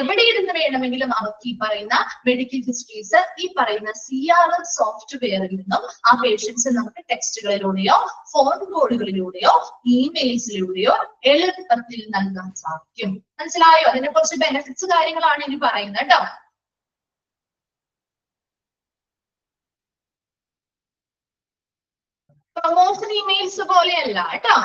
എവിടെ ഇരുന്ന് വേണമെങ്കിലും അവർക്ക് ഈ പറയുന്ന മെഡിക്കൽ ഹിസ്റ്ററീസ് ഈ പറയുന്ന CRM സോഫ്റ്റ്വെയറിൽ നിന്നും ആ പേഷ്യൻസ് നമുക്ക് ടെക്സ്റ്റുകളിലൂടെയോ ഫോൺ കോളുകളിലൂടെയോ ഇമെയിൽസിലൂടെയോ എളുപ്പത്തിൽ നൽകാൻ സാധിക്കും. മനസ്സിലായോ? അതിനെ കുറച്ച് ബെനിഫിറ്റ്സ് കാര്യങ്ങളാണ് ഇനി പറയുന്നത് കേട്ടോ. പ്രൊമോഷൻ ഇമെയിൽസ് പോലെയല്ല കേട്ടോ,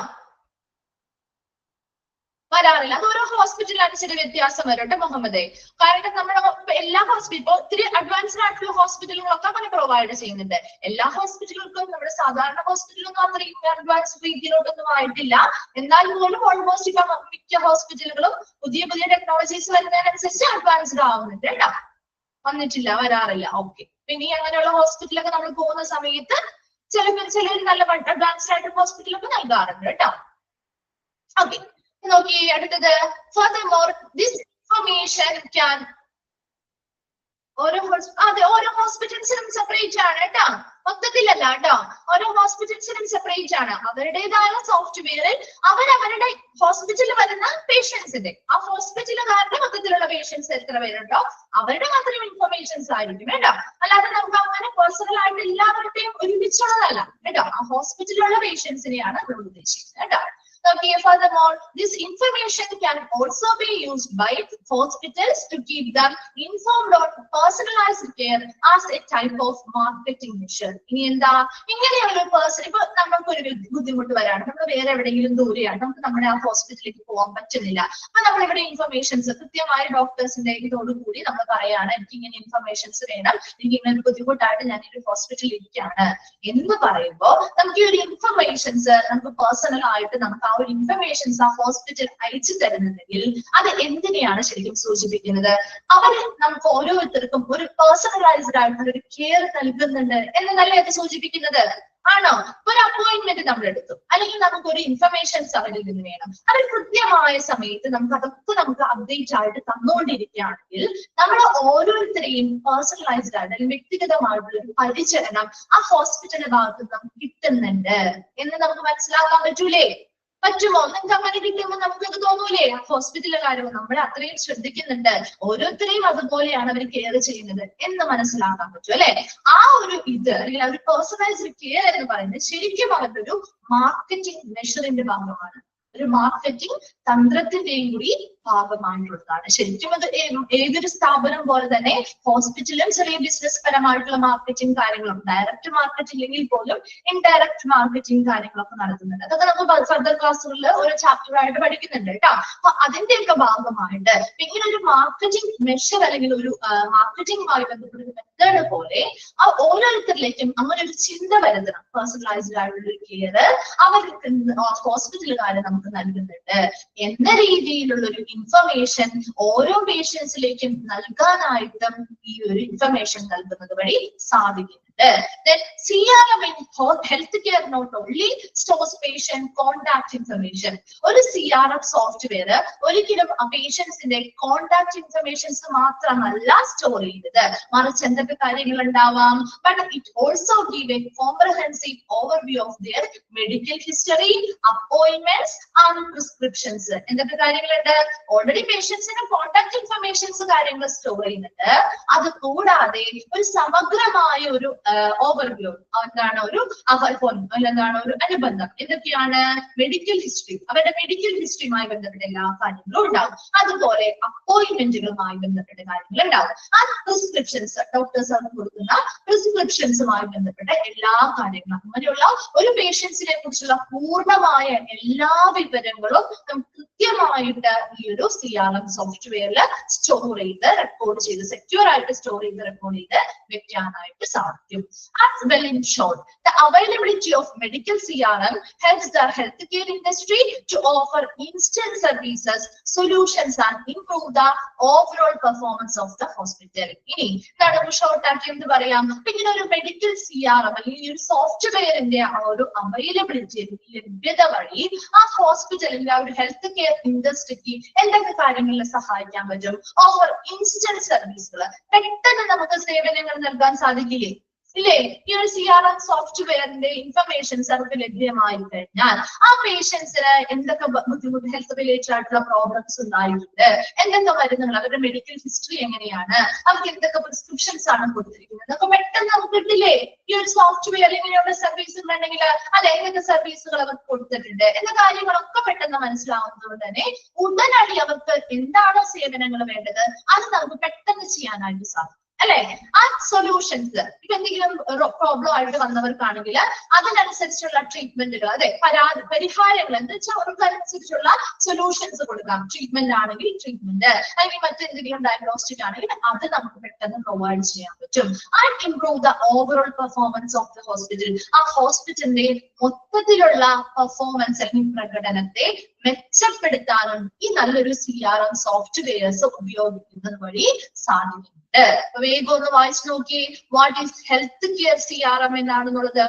വരാറില്ല. അത് ഓരോ ഹോസ്പിറ്റലിൽ അനുസരിച്ച് വ്യത്യാസം വരും കേട്ടോ മുഹമ്മദേ. കാരണം നമ്മുടെ എല്ലാ ഹോസ്പിറ്റൽ ഒത്തിരി അഡ്വാൻസ്ഡ് ആയിട്ടുള്ള ഹോസ്പിറ്റലുകളൊക്കെ അങ്ങനെ പ്രൊവൈഡ് ചെയ്യുന്നുണ്ട്. എല്ലാ ഹോസ്പിറ്റലുകൾക്കും നമ്മുടെ സാധാരണ ഹോസ്പിറ്റലൊന്നും അത്രയും അഡ്വാൻസ് രീതിയിലോട്ടൊന്നും ആയിട്ടില്ല. എന്നാൽ പോലും ഓൾമോസ്റ്റ് ഇപ്പൊ മിക്ക ഹോസ്പിറ്റലുകളും പുതിയ പുതിയ ടെക്നോളജീസ് വരുന്നതിനനുസരിച്ച് അഡ്വാൻസ്ഡ് ആവുന്നുണ്ട് കേട്ടോ. വന്നിട്ടില്ല, വരാറില്ല. ഓക്കെ. പിന്നെ അങ്ങനെയുള്ള ഹോസ്പിറ്റലൊക്കെ നമ്മൾ പോകുന്ന സമയത്ത് ചിലർ നല്ല അഡ്വാൻസ്ഡ് ആയിട്ടുള്ള ഹോസ്പിറ്റലൊക്കെ നൽകാറുണ്ട് കേട്ടോ. ഓക്കെ, നോക്കി അടുത്തത്. Furthermore, this information can ഓരോ ഹോസ്പിറ്റൽസിനും സെപ്പറേറ്റ് ആണ് കേട്ടോ, മൊത്തത്തിലല്ല കേട്ടോ. ഓരോ ഹോസ്പിറ്റൽസിനും സെപ്പറേറ്റ് ആണ്. അവരുടേതായ സോഫ്റ്റ്വെയറിൽ അവരവരുടെ ഹോസ്പിറ്റലിൽ വരുന്ന പേഷ്യൻസിന്റെ ആ ഹോസ്പിറ്റലുകാരുടെ മൊത്തത്തിലുള്ള പേഷ്യൻസ് എത്ര പേരുണ്ടോ അവരുടെ മാത്രം ഇൻഫർമേഷൻസ് ആയിരിക്കും കേട്ടോ. അല്ലാതെ നമുക്ക് അങ്ങനെ പേഴ്സണൽ ആയിട്ട് എല്ലാവരുടെയും ഒരുമിച്ചുള്ളതല്ല കേട്ടോ. ആ ഹോസ്പിറ്റലിലുള്ള പേഷ്യൻസിനെയാണ് നമ്മൾ ഉദ്ദേശിക്കുന്നത് കേട്ടോ. Okay, furthermore, this information can also be used by hospitals to keep them informed on personalized care as a type of marketing measure. ഇനി എന്താ ഇങ്ങനെയുള്ള പേഴ്സൺ ഇപ്പൊ നമുക്കൊരു ബുദ്ധിമുട്ട് വരാണ്, നമ്മൾ വേറെ എവിടെയെങ്കിലും ദൂരെയാണ്, നമുക്ക് നമ്മുടെ ആ ഹോസ്പിറ്റലിലേക്ക് പോകാൻ പറ്റുന്നില്ല. അപ്പൊ നമ്മൾ ഇവിടെ ഇൻഫർമേഷൻസ് കൃത്യമായ ഡോക്ടേഴ്സിന്റെ ഇതോടുകൂടി നമ്മൾ പറയാണ് എനിക്ക് ഇങ്ങനെ ഇൻഫർമേഷൻസ് വേണം, എനിക്ക് ഇങ്ങനെ ബുദ്ധിമുട്ടായിട്ട് ഞാൻ ഒരു ഹോസ്പിറ്റലിൽ ഇരിക്കുകയാണ് എന്ന് പറയുമ്പോൾ നമുക്ക് ഈ ഒരു ഇൻഫർമേഷൻസ് നമുക്ക് പേഴ്സണൽ ആയിട്ട് നമുക്ക് ആ ഒരു ഇൻഫർമേഷൻസ് ആ ഹോസ്പിറ്റൽ അയച്ചു തരുന്നുണ്ടെങ്കിൽ അത് എന്തിനെയാണ് ശരിക്കും സൂചിപ്പിക്കുന്നത്? അവര് നമുക്ക് ഓരോരുത്തർക്കും ഒരു പേഴ്സണലൈസ്ഡ് ആയിട്ടുള്ള ഒരു കെയർ നൽകുന്നുണ്ട് എന്നതല്ലേ അത് സൂചിപ്പിക്കുന്നത്? ആണോ? ഒരു അപ്പോയിന്റ്മെന്റ് നമ്മൾ എടുത്തു, അല്ലെങ്കിൽ നമുക്ക് ഒരു ഇൻഫർമേഷൻസ് അവരിൽ നിന്ന് വേണം, അവർ കൃത്യമായ സമയത്ത് നമുക്ക് അപ്ഡേറ്റ് ആയിട്ട് തന്നുകൊണ്ടിരിക്കുകയാണെങ്കിൽ നമ്മൾ ഓരോരുത്തരെയും പേഴ്സണലൈസ്ഡ് ആയിട്ട് അല്ലെങ്കിൽ വ്യക്തിഗതമായിട്ടുള്ള ഒരു പരിചരണം ആ ഹോസ്പിറ്റലിന്റെ ഭാഗത്ത് നമുക്ക് കിട്ടുന്നുണ്ട് എന്ന് നമുക്ക് മനസ്സിലാക്കാൻ പറ്റൂലേ? പറ്റുമോ? നിങ്ങൾക്ക് അങ്ങനെ കിട്ടുമ്പോൾ നമുക്കത് തോന്നൂലേ? ഹോസ്പിറ്റലിലെ കാര്യം നമ്മളെ അത്രയും ശ്രദ്ധിക്കുന്നുണ്ട്, ഓരോരുത്തരെയും അതുപോലെയാണ് അവർ കെയർ ചെയ്യുന്നത് എന്ന് മനസ്സിലാക്കാൻ പറ്റും അല്ലെ? ആ ഒരു ഇത് അല്ലെങ്കിൽ ആ ഒരു പേഴ്സണലൈസ്ഡ് കെയർ എന്ന് പറയുന്നത് ശരിക്കും അവരുടെ ഒരു മാർക്കറ്റിംഗ് മെഷറിന്റെ ഭാഗമാണ്, ഒരു മാർക്കറ്റിംഗ് തന്ത്രത്തിന്റെയും കൂടി ഭാഗമായിട്ടുള്ളതാണ്. ശരിക്കും അത് ഏതൊരു സ്ഥാപനം പോലെ തന്നെ ഹോസ്പിറ്റലും ചെറിയ ബിസിനസ് പരമായിട്ടുള്ള മാർക്കറ്റിംഗ് കാര്യങ്ങളും ഡയറക്റ്റ് മാർക്കറ്റിംഗ് ഇല്ലെങ്കിൽ പോലും ഇൻഡയറക്റ്റ് മാർക്കറ്റിംഗ് കാര്യങ്ങളൊക്കെ നടത്തുന്നുണ്ട്. അതൊക്കെ നമുക്ക് ഫർദർ ക്ലാസ്സുകളിൽ ഓരോ ചാപ്റ്റർ ആയിട്ട് പഠിക്കുന്നുണ്ട് കേട്ടോ. അപ്പൊ അതിന്റെയൊക്കെ ഭാഗമായിട്ട് ഇങ്ങനെ ഒരു മാർക്കറ്റിംഗ് മെഷർ അല്ലെങ്കിൽ ഒരു മാർക്കറ്റിംഗുമായി ബന്ധപ്പെട്ട മെത്തേഡ് പോലെ ആ ഓരോരുത്തരിലേക്കും അങ്ങനെ ഒരു ചിന്ത വരുത്തണം. പേഴ്സണലൈസ്ഡ് ആയിട്ടുള്ള ഒരു കെയർ അവർക്ക് ഹോസ്പിറ്റലുകാർ നമുക്ക് നൽകുന്നുണ്ട് എന്ന രീതിയിലുള്ള ഒരു ഇൻഫർമേഷൻ ഓരോ പേഷ്യൻസിലേക്കും നൽകാനായിട്ടും ഈ ഒരു ഇൻഫർമേഷൻ നൽകുന്നത് വഴി സാധിക്കുന്നുണ്ട്. Then CRM in healthcare not only stores patient contact information. ഒരു CRM സോഫ്റ്റ്വെയർ ഒരിക്കലും പേഷ്യൻസിന്റെ കോണ്ടാക്ട് ഇൻഫർമേഷൻസ് മാത്രമല്ല സ്റ്റോർ ചെയ്തത്, മറിച്ച് എന്തൊക്കെ കാര്യങ്ങൾ ഉണ്ടാവാം? But it also give a comprehensive overview of their medical history, appointments and prescriptions. എന്തൊക്കെ കാര്യങ്ങളുണ്ട്? ഓൾറെഡി പേഷ്യൻസിന്റെ കോണ്ടാക്ട് ഇൻഫർമേഷൻസ് കാര്യങ്ങൾ സ്റ്റോർ ചെയ്യുന്നുണ്ട്. അത് കൂടാതെ ഒരു സമഗ്രമായ ഒരു ഓവർവ്യൂ, എന്താണ് ഒരു എന്താണ് ഒരു അനുബന്ധം, എന്തൊക്കെയാണ്? മെഡിക്കൽ ഹിസ്റ്ററി, അവരുടെ മെഡിക്കൽ ഹിസ്റ്ററിയുമായി ബന്ധപ്പെട്ട എല്ലാ കാര്യങ്ങളും ഉണ്ടാവും. അതുപോലെ അപ്പോയിന്റ്മെന്റുകളുമായി ബന്ധപ്പെട്ട കാര്യങ്ങൾ ഉണ്ടാവും. ആ പ്രിസ്ക്രിപ്ഷൻസ്, ഡോക്ടേഴ്സ് ആണ് കൊടുക്കുന്ന പ്രിസ്ക്രിപ്ഷൻസുമായി ബന്ധപ്പെട്ട എല്ലാ കാര്യങ്ങളും, അങ്ങനെയുള്ള ഒരു പേഷ്യൻസിനെ കുറിച്ചുള്ള പൂർണ്ണമായ എല്ലാ വിവരങ്ങളും നമുക്ക് കൃത്യമായിട്ട് ഈ ഒരു CRM സോഫ്റ്റ്വെയറിൽ സ്റ്റോർ ചെയ്ത് റെക്കോർഡ് ചെയ്ത് സെക്യൂർ ആയിട്ട് സ്റ്റോർ ചെയ്ത് റെക്കോർഡ് ചെയ്ത് വെക്കാനായിട്ട് സാധിക്കും. സാധിക്കും. As well, in short, the availability of medical CRM helps the healthcare industry to offer instant services, solutions and improve the overall performance of the hospital. ഇനി എന്താണ് ഷോർട്ട് ആക്കി എന്ത് പറയാം, ഇങ്ങനെ ഒരു മെഡിക്കൽ CRM അല്ലെങ്കിൽ ഒരു സോഫ്റ്റ്വെയറിന്റെ ആ ഒരു അവൈലബിലിറ്റി ലഭ്യത വഴി ആ ഹോസ്പിറ്റലിന്റെ ആ ഒരു ഹെൽത്ത് കെയർ ഇൻഡസ്ട്രിക്ക് എന്തൊക്കെ കാര്യങ്ങളിൽ സഹായിക്കാൻ പറ്റും? ഓവർ ഇൻസ്റ്റന്റ് സർവീസുകൾ, പെട്ടെന്ന് നമുക്ക് സേവനങ്ങൾ നൽകാൻ സാധിക്കില്ലേ? ഇല്ലേ? ഈ ഒരു CRM സോഫ്റ്റ്വെയറിന്റെ ഇൻഫർമേഷൻസ് അവർക്ക് ലഭ്യമായി കഴിഞ്ഞാൽ ആ പേഷ്യൻസിന് എന്തൊക്കെ ബുദ്ധിമുട്ട്, ഹെൽത്ത് റിലേറ്റഡ് ആയിട്ടുള്ള പ്രോബ്ലംസ് ഉണ്ടായിട്ടുണ്ട്, എന്തൊക്കെ മരുന്നുകൾ, അവരുടെ മെഡിക്കൽ ഹിസ്റ്ററി എങ്ങനെയാണ്, അവർക്ക് എന്തൊക്കെ പ്രിസ്ക്രിപ്ഷൻസ് ആണ് കൊടുത്തിരിക്കുന്നത്, അതൊക്കെ പെട്ടെന്ന് നമുക്ക് കിട്ടില്ലേ? ഈ ഒരു സോഫ്റ്റ്വെയർ ഇങ്ങനെയുള്ള സർവീസുകൾ ഉണ്ടെങ്കിൽ അല്ലെ എന്തൊക്കെ സർവീസുകൾ അവർക്ക് കൊടുത്തിട്ടുണ്ട് എന്ന കാര്യങ്ങളൊക്കെ പെട്ടെന്ന് മനസ്സിലാവുന്നത് തന്നെ ഉടനടി അവർക്ക് എന്താണോ സേവനങ്ങൾ വേണ്ടത് അത് നമുക്ക് പെട്ടെന്ന് ചെയ്യാനായിട്ട് സാധിക്കും അല്ലെ? ആ സൊല്യൂഷൻസ് ഇപ്പൊ എന്തെങ്കിലും പ്രോബ്ലം ആയിട്ട് വന്നവർക്കാണെങ്കിൽ അതിനനുസരിച്ചുള്ള ട്രീറ്റ്മെന്റുകൾ, അതെ പരിഹാരങ്ങൾ എന്താ വെച്ചാൽ അവർക്ക് അനുസരിച്ചുള്ള സൊല്യൂഷൻസ് കൊടുക്കാം. ട്രീറ്റ്മെന്റ് ആണെങ്കിൽ ട്രീറ്റ്മെന്റ്, അല്ലെങ്കിൽ മറ്റെന്തെങ്കിലും ഡയഗ്നോസ്റ്റിക് ആണെങ്കിൽ അത് നമുക്ക് പെട്ടെന്ന് പ്രൊവൈഡ് ചെയ്യാൻ പറ്റും. And improve the overall performance of the hospital. ആ ഹോസ്പിറ്റലിന്റെ മൊത്തത്തിലുള്ള പെർഫോമൻസ് അല്ലെങ്കിൽ പ്രകടനത്തെ മെച്ചപ്പെടുത്താനും ഈ നല്ലൊരു CRM സോഫ്റ്റ്വെയർസ് ഉപയോഗിക്കുന്നത് വഴി സാധിക്കും. വേഗം ഒന്ന് വായിച്ചു നോക്കി, what is health care CRM എന്താണെന്നുള്ളത്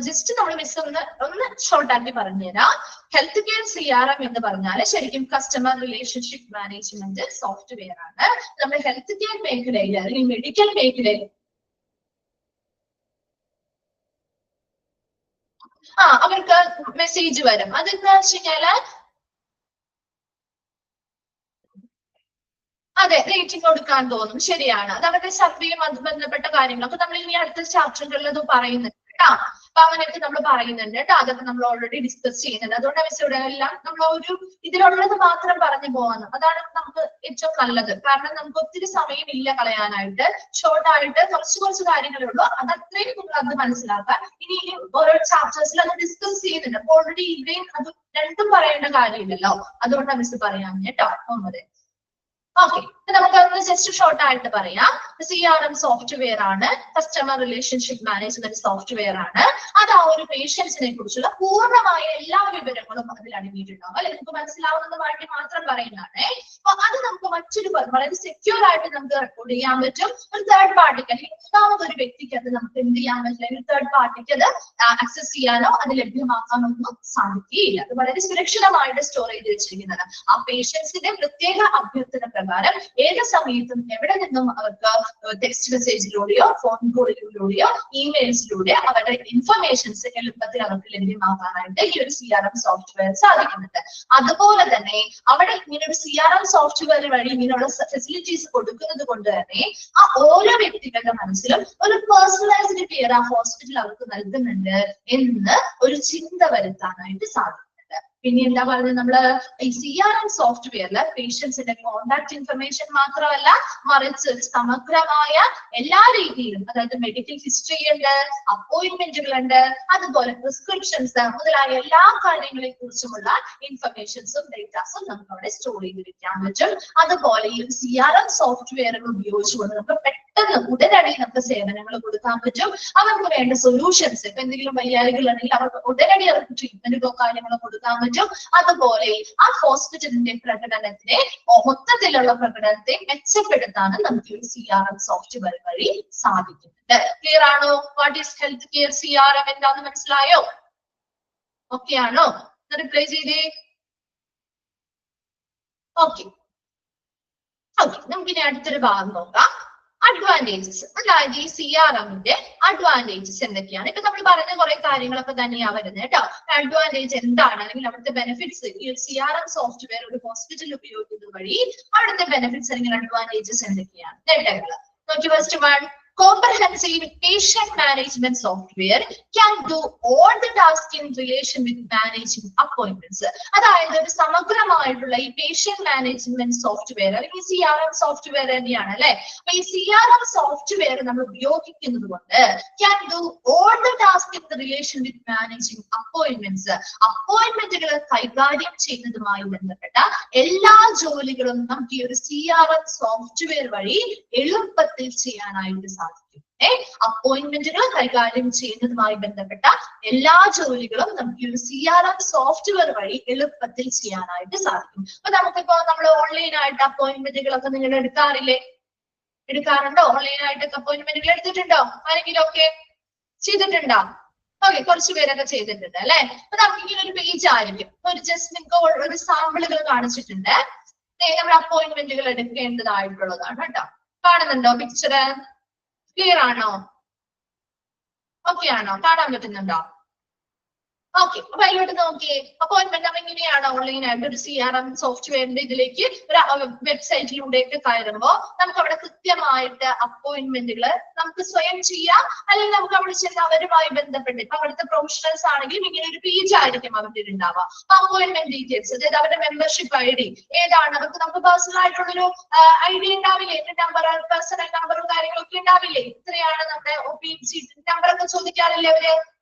ജസ്റ്റ് നമ്മൾ മിസ് ഒന്ന് ഷോർട്ട് ആക്കി പറഞ്ഞുതരാം. ഹെൽത്ത് കെയർ CRM എന്ന് പറഞ്ഞാൽ ശരിക്കും കസ്റ്റമർ റിലേഷൻഷിപ്പ് മാനേജ്മെന്റ് സോഫ്റ്റ്വെയർ ആണ്. നമ്മുടെ ഹെൽത്ത് കെയർ മേഖലയിൽ അല്ലെങ്കിൽ മെഡിക്കൽ മേഖലയിൽ അവർക്ക് മെസ്സേജ് വരും. അതെന്താ വെച്ച് കഴിഞ്ഞാല് അതെ റേറ്റിംഗ് കൊടുക്കാൻ തോന്നും, ശരിയാണ്. അത് അവരുടെ സർവേയും അത് ബന്ധപ്പെട്ട കാര്യങ്ങളൊക്കെ നമ്മൾ ഇനി അടുത്ത ചാപ്റ്ററുകളിൽ അത് പറയുന്നുണ്ട് കേട്ടോ. അപ്പൊ അങ്ങനെയൊക്കെ നമ്മൾ പറയുന്നുണ്ട് കേട്ടോ. അതൊക്കെ നമ്മൾ ഓൾറെഡി ഡിസ്കസ് ചെയ്യുന്നുണ്ട്. അതുകൊണ്ട് എപ്പിസോഡ് എല്ലാം നമ്മൾ ഒരു ഇതിലുള്ളത് മാത്രം പറഞ്ഞു പോകാന്ന്, അതാണ് നമുക്ക് ഏറ്റവും നല്ലത്. കാരണം നമുക്ക് ഒത്തിരി സമയം ഇല്ല കളയാനായിട്ട്. ഷോർട്ട് ആയിട്ട് കുറച്ച് കാര്യങ്ങളേ ഉള്ളൂ. അത് അത്രയും നിങ്ങൾ അത് മനസ്സിലാക്കാൻ ഇനി ഓരോ ചാപ്റ്റേഴ്സിൽ അത് ഡിസ്കസ് ചെയ്യുന്നുണ്ട്. അപ്പൊ ഓൾറെഡി ഇവിടെയും അത് രണ്ടും പറയേണ്ട കാര്യമില്ലല്ലോ, അതുകൊണ്ടാണ് മിസ് പറയാൻ കേട്ടോ. ഒന്നത് ഓക്കെ, നമുക്കൊന്ന് ജസ്റ്റ് ഷോർട്ട് ആയിട്ട് പറയാം. CRM സോഫ്റ്റ്വെയർ ആണ്, കസ്റ്റമർ റിലേഷൻഷിപ്പ് മാനേജ്മെന്റ് സോഫ്റ്റ്വെയർ ആണ്. അത് ആ ഒരു പേഷ്യൻസിനെ കുറിച്ചുള്ള പൂർണ്ണമായ എല്ലാ വിവരങ്ങളും അതിൽ അടങ്ങിയിട്ടുണ്ടാവും അല്ലെ? നമുക്ക് മനസ്സിലാവുന്നത് വേണ്ടി മാത്രം പറയുന്നതാണ്. അപ്പൊ അത് നമുക്ക് മറ്റൊരു വളരെ സെക്യൂർ ആയിട്ട് നമുക്ക് റെക്കോർഡ് ചെയ്യാൻ പറ്റും. ഒരു തേർഡ് പാർട്ടിക്ക് അല്ലെങ്കിൽ മൂന്നാമതൊരു വ്യക്തിക്ക് അത് നമുക്ക് എന്ത് ചെയ്യാൻ പറ്റില്ല, ഒരു തേർഡ് പാർട്ടിക്ക് അത് ആക്സസ് ചെയ്യാനോ അത് ലഭ്യമാക്കാനോ ഒന്നും സാധിക്കുകയില്ല. അത് വളരെ സുരക്ഷിതമായിട്ട് സ്റ്റോർ ചെയ്ത് വെച്ചിരിക്കുന്നത്. ആ പേഷ്യൻസിന്റെ പ്രത്യേക അഭ്യർത്ഥന പ്രകാരം ഏത് സമയത്തും എവിടെ നിന്നും അവർക്ക് ടെക്സ്റ്റ് മെസ്സേജിലൂടെയോ ഫോൺ കോളിലൂടെയോ ഇമെയിൽസിലൂടെ അവരുടെ ഇൻഫർമേഷൻസ് എളുപ്പത്തിൽ അവർക്ക് ലഭ്യമാക്കാനായിട്ട് ഈ ഒരു CRM സോഫ്റ്റ്വെയർ സാധിക്കുന്നുണ്ട്. അതുപോലെ തന്നെ അവിടെ ഇങ്ങനെ ഒരു CRM സോഫ്റ്റ്വെയർ വഴി ഇങ്ങനെയുള്ള ഫെസിലിറ്റീസ് കൊടുക്കുന്നത് കൊണ്ട് തന്നെ ആ ഓരോ വ്യക്തികളുടെ മനസ്സിലും ഒരു പേഴ്സണലൈസ്ഡ് കെയർ ആ ഹോസ്പിറ്റൽ അവർക്ക് നൽകുന്നുണ്ട് എന്ന് ഒരു ചിന്ത വരുത്താനായിട്ട് സാധിക്കും. പിന്നെ എന്താ പറയുന്നത്, നമ്മള് ഈ CRM സോഫ്റ്റ്വെയറിൽ പേഷ്യൻസിന്റെ കോൺടാക്ട് ഇൻഫർമേഷൻ മാത്രമല്ല മറിച്ച് സമഗ്രമായ എല്ലാ രീതിയിലും, അതായത് മെഡിക്കൽ ഹിസ്റ്ററി ഉണ്ട്, അപ്പോയിന്റ്മെന്റുകൾ ഉണ്ട്, അതുപോലെ പ്രിസ്ക്രിപ്ഷൻസ് മുതലായ എല്ലാ കാര്യങ്ങളെ കുറിച്ചുമുള്ള ഇൻഫർമേഷൻസും ഡേറ്റാസും നമുക്ക് അവിടെ സ്റ്റോർ ചെയ്ത് വെക്കാൻ പറ്റും. അതുപോലെ ഈ CRM സോഫ്റ്റ്വെയറുകൾ ഉപയോഗിച്ചുകൊണ്ട് നമുക്ക് പെട്ടെന്ന് ഉടനടി നമുക്ക് സേവനങ്ങൾ കൊടുക്കാൻ പറ്റും. അവർക്ക് വേണ്ട സൊല്യൂഷൻസ്, ഇപ്പൊ എന്തെങ്കിലും വയ്യാഴികൾ ഉണ്ടെങ്കിൽ അവർക്ക് ഉടനടി അവർക്ക് ട്രീറ്റ്മെന്റോ കാര്യങ്ങളോ കൊടുക്കാൻ പറ്റും. അതുപോലെ ആ ഹോസ്പിറ്റലിന്റെ പ്രകടനത്തിനെ മൊത്തത്തിലുള്ള പ്രകടനത്തെ മെച്ചപ്പെടുത്താനും നമുക്ക് ഈ CRM സോഫ്റ്റ്വെയർ വഴി സാധിക്കുന്നുണ്ട്. ക്ലിയർ ആണോ? What is health care CRM എന്താന്ന് മനസ്സിലായോ? ഓക്കെ ആണോ? റിപ്ലൈ ചെയ്തേ. ഓക്കെ ഓക്കെ, നമുക്കിനി അടുത്തൊരു ഭാഗം നോക്കാം. അഡ്വാൻറ്റേജസ്, അതായത് ഈ CRMന്റെ അഡ്വാൻറ്റേജസ് എന്തൊക്കെയാണ്? ഇപ്പൊ നമ്മൾ പറഞ്ഞ കുറെ കാര്യങ്ങളൊക്കെ തന്നെയാ വരുന്നത് കേട്ടോ. അഡ്വാൻറ്റേജ് എന്താണ്, അല്ലെങ്കിൽ അവിടുത്തെ ബെനിഫിറ്റ്സ്, ഈ CRM സോഫ്റ്റ്വെയർ ഒരു ഹോസ്പിറ്റലിൽ ഉപയോഗിക്കുന്നത് വഴി അവിടുത്തെ ബെനിഫിറ്റ്സ് അല്ലെങ്കിൽ അഡ്വാൻറ്റേജസ് എന്തൊക്കെയാണ്? നേട്ടങ്ങൾ നോക്കി. First one, comprehensive patient management software can do all the tasks in relation with managing appointments. അതായത് ഒരു സമഗ്രമായിട്ടുള്ള ഈ പേഷ്യന്റ് മാനേജ്മെന്റ് സോഫ്റ്റ്വെയർ അല്ലെങ്കിൽ CRM സോഫ്റ്റ്വെയർ തന്നെയാണ് അല്ലെ? അപ്പൊ ഈ CRM സോഫ്റ്റ്വെയർ നമ്മൾ ഉപയോഗിക്കുന്നത് കൊണ്ട് can do all the tasks in relation with managing appointments. അപ്പോയിന്റ്മെന്റുകൾ കൈകാര്യം ചെയ്യുന്നതുമായി ബന്ധപ്പെട്ട എല്ലാ ജോലികളും നമുക്ക് ഈ ഒരു CRM സോഫ്റ്റ്വെയർ വഴി എളുപ്പത്തിൽ ചെയ്യാനായിട്ട് സാധിക്കും. അപ്പോയിന്റ്മെന്റുകൾ കൈകാര്യം ചെയ്യുന്നതുമായി ബന്ധപ്പെട്ട എല്ലാ ജോലികളും നമുക്ക് ഈ ഒരു CRM സോഫ്റ്റ്വെയർ വഴി എളുപ്പത്തിൽ ചെയ്യാനായിട്ട് സാധിക്കും. അപ്പൊ നമുക്കിപ്പോ നമ്മൾ ഓൺലൈനായിട്ട് അപ്പോയിന്റ്മെന്റുകളൊക്കെ നിങ്ങൾ എടുക്കാറുണ്ടോ? ഓൺലൈനായിട്ടൊക്കെ അപ്പോയിന്റ്മെന്റുകൾ എടുത്തിട്ടുണ്ടോ? ആരെങ്കിലും ഒക്കെ ചെയ്തിട്ടുണ്ടോ? ഓക്കെ, കുറച്ച് പേരൊക്കെ ചെയ്തിട്ടുണ്ട് അല്ലെ. അപ്പൊ നമുക്ക് ഇങ്ങനെ ഒരു പേജ് ആയിരിക്കും. ഒരു ജസ്റ്റ് നിങ്ങൾക്ക് ഒരു സാമ്പിളുകൾ കാണിച്ചിട്ടുണ്ട്. നമ്മൾ അപ്പോയിന്റ്മെന്റുകൾ എടുക്കേണ്ടതായിട്ടുള്ളതാണ് കേട്ടോ. കാണുന്നുണ്ടോ പിക്ചർ? ക്ലിയർ ആണോ? ഓക്കെ ആണോ? കാണാൻ പറ്റുന്നുണ്ടോ? ഓക്കെ, അപ്പൊ അതിലോട്ട് നോക്കിയേ. അപ്പോയിന്റ്മെന്റ് നമ്മൾ ഇങ്ങനെയാണ് ഓൺലൈനായിട്ട് ഒരു CRM സോഫ്റ്റ്വെയറിന്റെ ഇതിലേക്ക് ഒരു വെബ്സൈറ്റിലൂടെയൊക്കെ കയറുമ്പോൾ നമുക്ക് അവിടെ കൃത്യമായിട്ട് അപ്പോയിന്റ്മെന്റുകൾ നമുക്ക് സ്വയം ചെയ്യാം, അല്ലെങ്കിൽ നമുക്ക് അവിടെ ചെന്ന് അവരുമായി ബന്ധപ്പെട്ട് ഇപ്പൊ അവിടുത്തെ പ്രൊഫഷണൽസ് ആണെങ്കിലും ഇങ്ങനെ ഒരു പേജ് ആയിരിക്കും അവരുടെ ഉണ്ടാവുക. അപ്പോയിന്റ്മെന്റ് ഡീറ്റെയിൽസ്, അതായത് അവരുടെ മെമ്പർഷിപ്പ് ID ഏതാണ്, അവർക്ക് നമുക്ക് പേഴ്സണൽ ആയിട്ടുള്ളൊരു ID ഉണ്ടാവില്ലേ, നമ്പർ, പേഴ്സണൽ നമ്പറും കാര്യങ്ങളൊക്കെ ഉണ്ടാവില്ലേ. ഇത്രയാണ് നമ്മുടെ OPC നമ്പറൊക്കെ ചോദിക്കാറില്ലേ അവര്.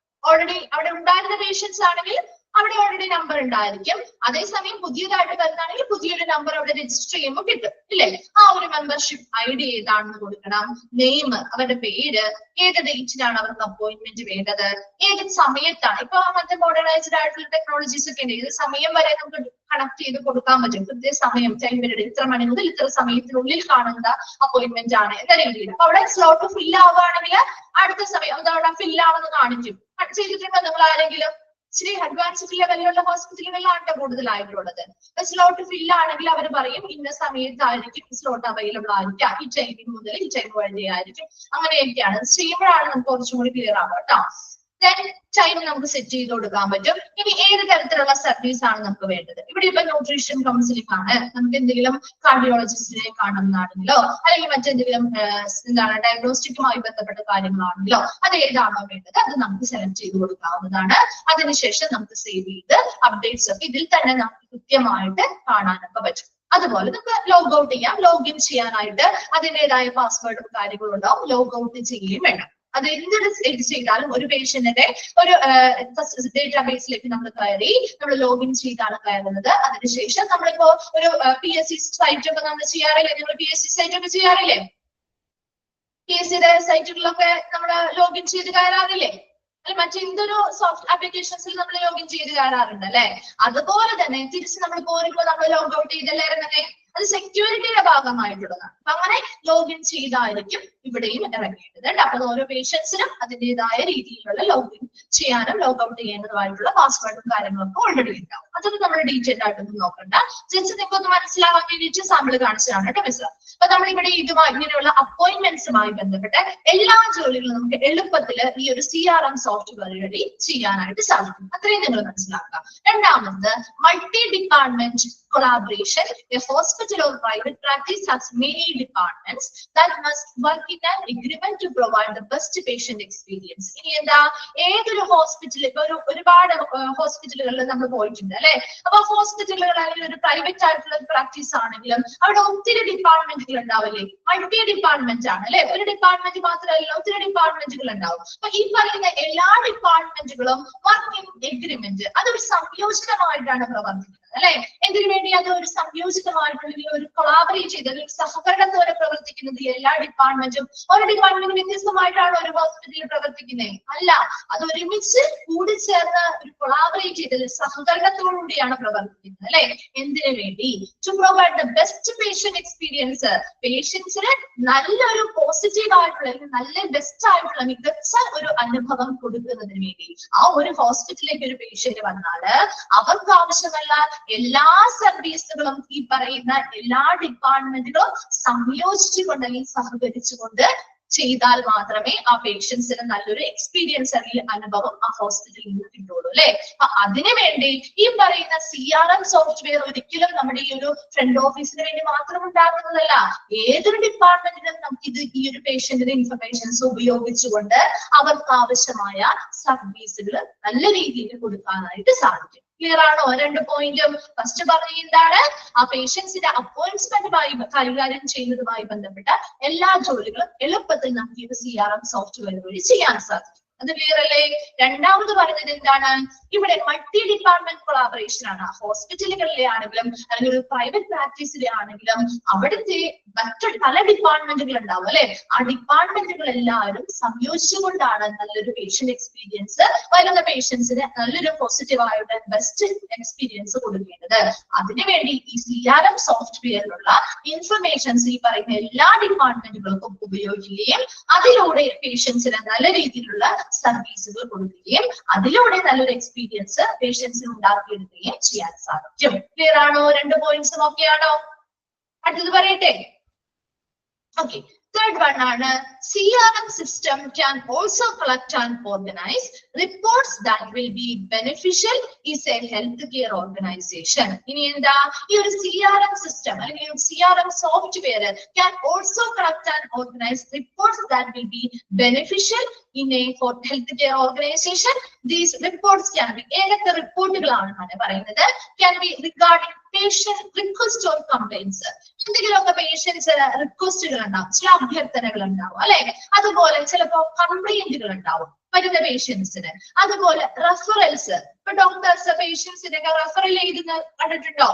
ഓൾറെഡി അവിടെ ഉണ്ടായിരുന്ന പേഷ്യൻസ് ആണെങ്കിൽ അവിടെ ഓൾറെഡി നമ്പർ ഉണ്ടായിരിക്കും. അതേസമയം പുതിയതായിട്ട് വരുന്നതാണെങ്കിൽ പുതിയൊരു നമ്പർ അവിടെ രജിസ്റ്റർ ചെയ്യുമ്പോൾ കിട്ടും ഇല്ലേ. ആ ഒരു മെമ്പർഷിപ്പ് ID ഏതാണെന്ന് കൊടുക്കണം, നെയിം, അവരുടെ പേര്, ഏത് ഡേറ്റിലാണ് അവർക്ക് അപ്പോയിന്റ്മെന്റ് വേണ്ടത്, ഏത് സമയത്താണ്. ഇപ്പൊ മറ്റേ മോഡേണൈസ്ഡ് ആയിട്ടുള്ള ടെക്നോളജീസ് ഒക്കെ ഉണ്ട്, ഏത് സമയം വരെ നമുക്ക് കണക്ട് ചെയ്ത് കൊടുക്കാൻ പറ്റും. കൃത്യ സമയം, ടൈം പീരീഡ്, ഇത്ര മണി മുതൽ ഇത്ര സമയത്തിനുള്ളിൽ കാണുന്ന അപ്പോയിന്റ്മെന്റ് ആണ് എന്ന രീതിയിൽ. അപ്പൊ അവിടെ സ്ലോട്ട് ഫിൽ ആവുകയാണെങ്കിൽ അടുത്ത സമയം അതവിടെ ഫിൽ ആണെന്ന് കാണിക്കും. ചെയ്തിട്ടുണ്ടോ നിങ്ങൾ ആരെങ്കിലും? ഇച്ചിരി അഡ്വാൻസ്ഡ് ലെവലിലുള്ള ഹോസ്പിറ്റലുകളിലാണ് കൂടുതലായിട്ടുള്ളത്. സ്ലോട്ട് ഫിൽ ആണെങ്കിൽ അവർ പറയും ഇന്ന സമയത്തായിരിക്കും സ്ലോട്ട് അവൈലബിൾ ആയിരിക്കാം, ഈ ടൈമിംഗ് മുതൽ ഈ ടൈം വരെ ആയിരിക്കും. അങ്ങനെയൊക്കെയാണ് ചെയ്യുമ്പോഴാണ് നമുക്ക് കുറച്ചും കൂടി ക്ലിയർ ആവുക കേട്ടോ. ടൈം നമുക്ക് സെറ്റ് ചെയ്ത് കൊടുക്കാൻ പറ്റും. ഇനി ഏത് തരത്തിലുള്ള സർവീസ് ആണ് നമുക്ക് വേണ്ടത്? ഇവിടെ ഇപ്പൊ ന്യൂട്രീഷൻ കൗൺസിലിംഗ് ആണ്, നമുക്ക് എന്തെങ്കിലും കാർഡിയോളജിസ്റ്റിനെ കാണുന്നതാണെങ്കിലോ അല്ലെങ്കിൽ മറ്റെന്തെങ്കിലും എന്താണ് ഡയഗ്നോസ്റ്റിക്കുമായി ബന്ധപ്പെട്ട കാര്യങ്ങളാണെങ്കിലോ അത് ഏതാണോ വേണ്ടത് അത് നമുക്ക് സെലക്ട് ചെയ്ത് കൊടുക്കാവുന്നതാണ്. അതിനുശേഷം നമുക്ക് സേവ് ചെയ്ത് അപ്ഡേറ്റ്സ് ഒക്കെ ഇതിൽ തന്നെ നമുക്ക് കൃത്യമായിട്ട് കാണാനൊക്കെ പറ്റും. അതുപോലെ നമുക്ക് ലോഗ് ഔട്ട് ചെയ്യാം. ലോഗിൻ ചെയ്യാനായിട്ട് അതിൻ്റെതായ പാസ്വേഡും കാര്യങ്ങളും ഉണ്ടാവും. ലോഗ് ഔട്ട് ചെയ്യുകയും വേണം. അത് എന്ത് ചെയ്താലും ഒരു പേഷ്യന്റിന്റെ ഒരു ഡേറ്റാബേസിലേക്ക് നമ്മൾ കയറി നമ്മൾ ലോഗിൻ ചെയ്താണ് കയറുന്നത്. അതിനുശേഷം നമ്മളിപ്പോ ഒരു PSC സൈറ്റ് ഒക്കെ നമ്മൾ ചെയ്യാറില്ലേ? നിങ്ങൾ PSC സൈറ്റ് ഒക്കെ ചെയ്യാറില്ലേ? PSCയുടെ സൈറ്റുകളിലൊക്കെ നമ്മൾ ലോഗിൻ ചെയ്ത് കയറാറില്ലേ? അല്ലെ മറ്റെന്തൊരു സോഫ്റ്റ് ആപ്ലിക്കേഷൻസിൽ നമ്മൾ ലോഗിൻ ചെയ്ത് കയറാറുണ്ട് അല്ലെ. അതുപോലെ തന്നെ തിരിച്ച് നമ്മൾ പോരുമ്പോൾ നമ്മൾ ലോഗ് ഔട്ട് ചെയ്തല്ലേ ഇറങ്ങുന്നേ. അത് സെക്യൂരിറ്റിയുടെ ഭാഗമായിട്ടുള്ളതാണ്. അപ്പൊ അങ്ങനെ ലോഗിൻ ചെയ്തായിരിക്കും ഇവിടെയും ഇറങ്ങേണ്ടത്. അപ്പൊ ഓരോ പേഷ്യൻസിനും അതിൻ്റെതായ രീതിയിലുള്ള ലോഗിൻ ചെയ്യാനും ലോഗ് ഔട്ട് ചെയ്യുന്നതുമായിട്ടുള്ള പാസ്വേഡും കാര്യങ്ങളൊക്കെ ഓൾറെഡി ഉണ്ടാവും. അതൊന്നും നമ്മൾ ഡീറ്റെയിൽ ആയിട്ടൊന്നും നോക്കണ്ട. ജസ്റ്റ് നിങ്ങൾക്ക് ഒന്ന് മനസ്സിലാവാൻ വേണ്ടിയിട്ട് സാമ്പിൾ കാണിച്ചതാണ് കേട്ടോ മിസ്. അപ്പൊ നമ്മളിവിടെ ഇതുമായി ഇങ്ങനെയുള്ള അപ്പോയിന്റ്മെന്റ്സുമായി ബന്ധപ്പെട്ട് എല്ലാ ജോലികളും നമുക്ക് എളുപ്പത്തിൽ ഈ ഒരു CRM സോഫ്റ്റ്വെയർ വഴി ചെയ്യാനായിട്ട് സാധിക്കും. അത്രയും നിങ്ങൾ മനസ്സിലാക്കുക. രണ്ടാമത് multi department collaboration. A hospital or private practice has many departments that must work in an agreement to provide the best patient experience. ഇനി എന്താ, ഏതൊരു ഹോസ്പിറ്റൽ ഇപ്പൊ ഒരുപാട് ഹോസ്പിറ്റലുകളിൽ നമ്മൾ പോയിട്ടുണ്ട് അല്ലെ. അപ്പൊ ഹോസ്പിറ്റലുകൾ അല്ലെങ്കിൽ ഒരു പ്രൈവറ്റ് ആയിട്ടുള്ള പ്രാക്ടീസ് ആണെങ്കിലും അവിടെ ഒത്തിരി ഡിപ്പാർട്ട്മെന്റുകൾ ഉണ്ടാവില്ലേ. മൾട്ടി ഡിപ്പാർട്ട്മെന്റ് ആണ് അല്ലെ. ഒരു ഡിപ്പാർട്ട്മെന്റ് മാത്രമല്ല ഒത്തിരി ഡിപ്പാർട്ട്മെന്റുകൾ ഉണ്ടാവും. അപ്പൊ ഈ പറയുന്ന എല്ലാ ഡിപ്പാർട്ട്മെന്റുകളും വർക്ക് ഇൻ എഗ്രിമെന്റ്, അതൊരു സംയോജിതമായിട്ടാണ് പ്രവർത്തിക്കുന്നത് അല്ലെ. എന്തിനു വേണ്ടി? അത് ഒരു സംയോജിതമായിട്ടുള്ള ഒരു കൊളാബറേറ്റ് ചെയ്ത് ഒരു സഹകരണത്തോടെ പ്രവർത്തിക്കുന്നത്. എല്ലാ ഡിപ്പാർട്ട്മെന്റും ഓരോ ഡിപ്പാർട്ട്മെന്റും വ്യത്യസ്തമായിട്ടാണ് ഒരു ഹോസ്പിറ്റലിൽ പ്രവർത്തിക്കുന്നത് അല്ല. അത് ഒരുമിച്ച് കൂടിച്ചേർന്ന് ഒരു കൊളാബറേറ്റ് ചെയ്ത് സഹകരണത്തോടുകൂടിയാണ് പ്രവർത്തിക്കുന്നത് അല്ലെ. എന്തിനു വേണ്ടി? To provide the best patient experience. പേഷ്യൻസിന് നല്ലൊരു പോസിറ്റീവ് ആയിട്ടുള്ള നല്ല ബെസ്റ്റ് ആയിട്ടുള്ള മികച്ച ഒരു അനുഭവം കൊടുക്കുന്നതിന് വേണ്ടി. ആ ഒരു ഹോസ്പിറ്റലിലേക്ക് ഒരു പേഷ്യന്റ് വന്നാല് അവർക്ക് ആവശ്യമുള്ള എല്ലാ സർവീസുകളും ഈ പറയുന്ന എല്ലാ ഡിപ്പാർട്ട്മെന്റുകളും സംയോജിച്ചുകൊണ്ട് അല്ലെങ്കിൽ സഹകരിച്ചുകൊണ്ട് ചെയ്താൽ മാത്രമേ ആ പേഷ്യൻസിന് നല്ലൊരു എക്സ്പീരിയൻസ് അല്ലെങ്കിൽ അനുഭവം ആ ഹോസ്പിറ്റലിൽ നിന്ന് കിട്ടുള്ളൂ അല്ലെ. അപ്പൊ അതിനു വേണ്ടി ഈ പറയുന്ന CRM സോഫ്റ്റ്വെയർ ഒരിക്കലും നമ്മുടെ ഈ ഒരു ഫ്രണ്ട് ഓഫീസിന് വേണ്ടി മാത്രം ഉണ്ടാക്കുന്നതല്ല. ഏതൊരു ഡിപ്പാർട്ട്മെന്റിനും നമുക്ക് ഈ ഒരു പേഷ്യന്റിന്റെ ഇൻഫർമേഷൻസ് ഉപയോഗിച്ചുകൊണ്ട് അവർക്ക് ആവശ്യമായ സർവീസുകൾ നല്ല രീതിയിൽ കൊടുക്കാനായിട്ട് സാധിക്കും. ക്ലിയർ ആണോ? രണ്ട് പോയിന്റും. ഫസ്റ്റ് പറഞ്ഞ എന്താണ്, ആ പേഷ്യൻസിന്റെ അപ്പോയിന്റ്മെന്റുമായി കൈകാര്യം ചെയ്യുന്നതുമായി ബന്ധപ്പെട്ട എല്ലാ ജോലികളും എളുപ്പത്തിൽ നമുക്ക് ഇത് CRM സോഫ്റ്റ്വെയർ വഴി ചെയ്യാൻ സാധിക്കും. അത് ക്ലിയർ അല്ലേ? രണ്ടാമത് പറഞ്ഞത് എന്താണ്? ഇവിടെ മൾട്ടി ഡിപ്പാർട്ട്മെന്റ് കൊളാബറേഷൻ ആണ്. ഹോസ്പിറ്റലുകളിലെ ആണെങ്കിലും അല്ലെങ്കിൽ ഒരു പ്രൈവറ്റ് പ്രാക്ടീസിലെ ആണെങ്കിലും അവിടുത്തെ മറ്റു പല ഡിപ്പാർട്ട്മെന്റുകൾ ഉണ്ടാവും അല്ലെ. ആ ഡിപ്പാർട്ട്മെന്റുകൾ എല്ലാവരും സംയോജിച്ചുകൊണ്ടാണ് നല്ലൊരു പേഷ്യന്റ് എക്സ്പീരിയൻസ് വരുന്ന പേഷ്യൻസിന് നല്ലൊരു പോസിറ്റീവ് ആയിട്ട് ബെസ്റ്റ് എക്സ്പീരിയൻസ് കൊടുക്കേണ്ടത്. അതിനുവേണ്ടി ഈ CRM സോഫ്റ്റ്വെയറിലുള്ള ഇൻഫർമേഷൻസ് ഈ പറയുന്ന എല്ലാ ഡിപ്പാർട്ട്മെന്റുകൾക്കും ഉപയോഗിക്കുകയും അതിലൂടെ പേഷ്യൻസിന് നല്ല രീതിയിലുള്ള സർവീസുകൾ കൊടുക്കുകയും അതിലൂടെ നല്ലൊരു എക്സ്പീരിയൻസ് പേഷ്യൻസിന് ഉണ്ടാക്കിയെടുക്കുകയും ചെയ്യാൻ സാധിക്കും. ക്ലിയർ ആണോ? 2 പോയിന്റ്സും ഓക്കെ ആണോ? അടുത്തത് പറയട്ടെ. Okay, third one ആണ് CRM system can also collect and organize reports that will be beneficial is a healthcare organization. ഇനി എന്താ? ഈ ഒരു CRM system അല്ലെങ്കിൽ CRM software can also collect and organize reports that will be beneficial in a healthcare organization. These reports can be ഏതൊക്കെ റിപ്പോർട്ടുകളാണെന്നാണ് പറയുന്നത്? Can be regarding patient request or complaints. എന്തെങ്കിലുമൊക്കെ patients റിക്വസ്റ്റുകൾ ഉണ്ടാവും, ചില അഭ്യർത്ഥനകൾ ഉണ്ടാവും അല്ലെ. അതുപോലെ ചിലപ്പോ കംപ്ലൈന്റുകൾ ഉണ്ടാവും വരുന്ന പേഷ്യൻസിന്. അതുപോലെ റെഫറൽസ്, ഇപ്പൊ ഡോക്ടേഴ്സ് പേഷ്യൻസിനൊക്കെ റെഫറൽ ചെയ്ത് കണ്ടിട്ടുണ്ടോ?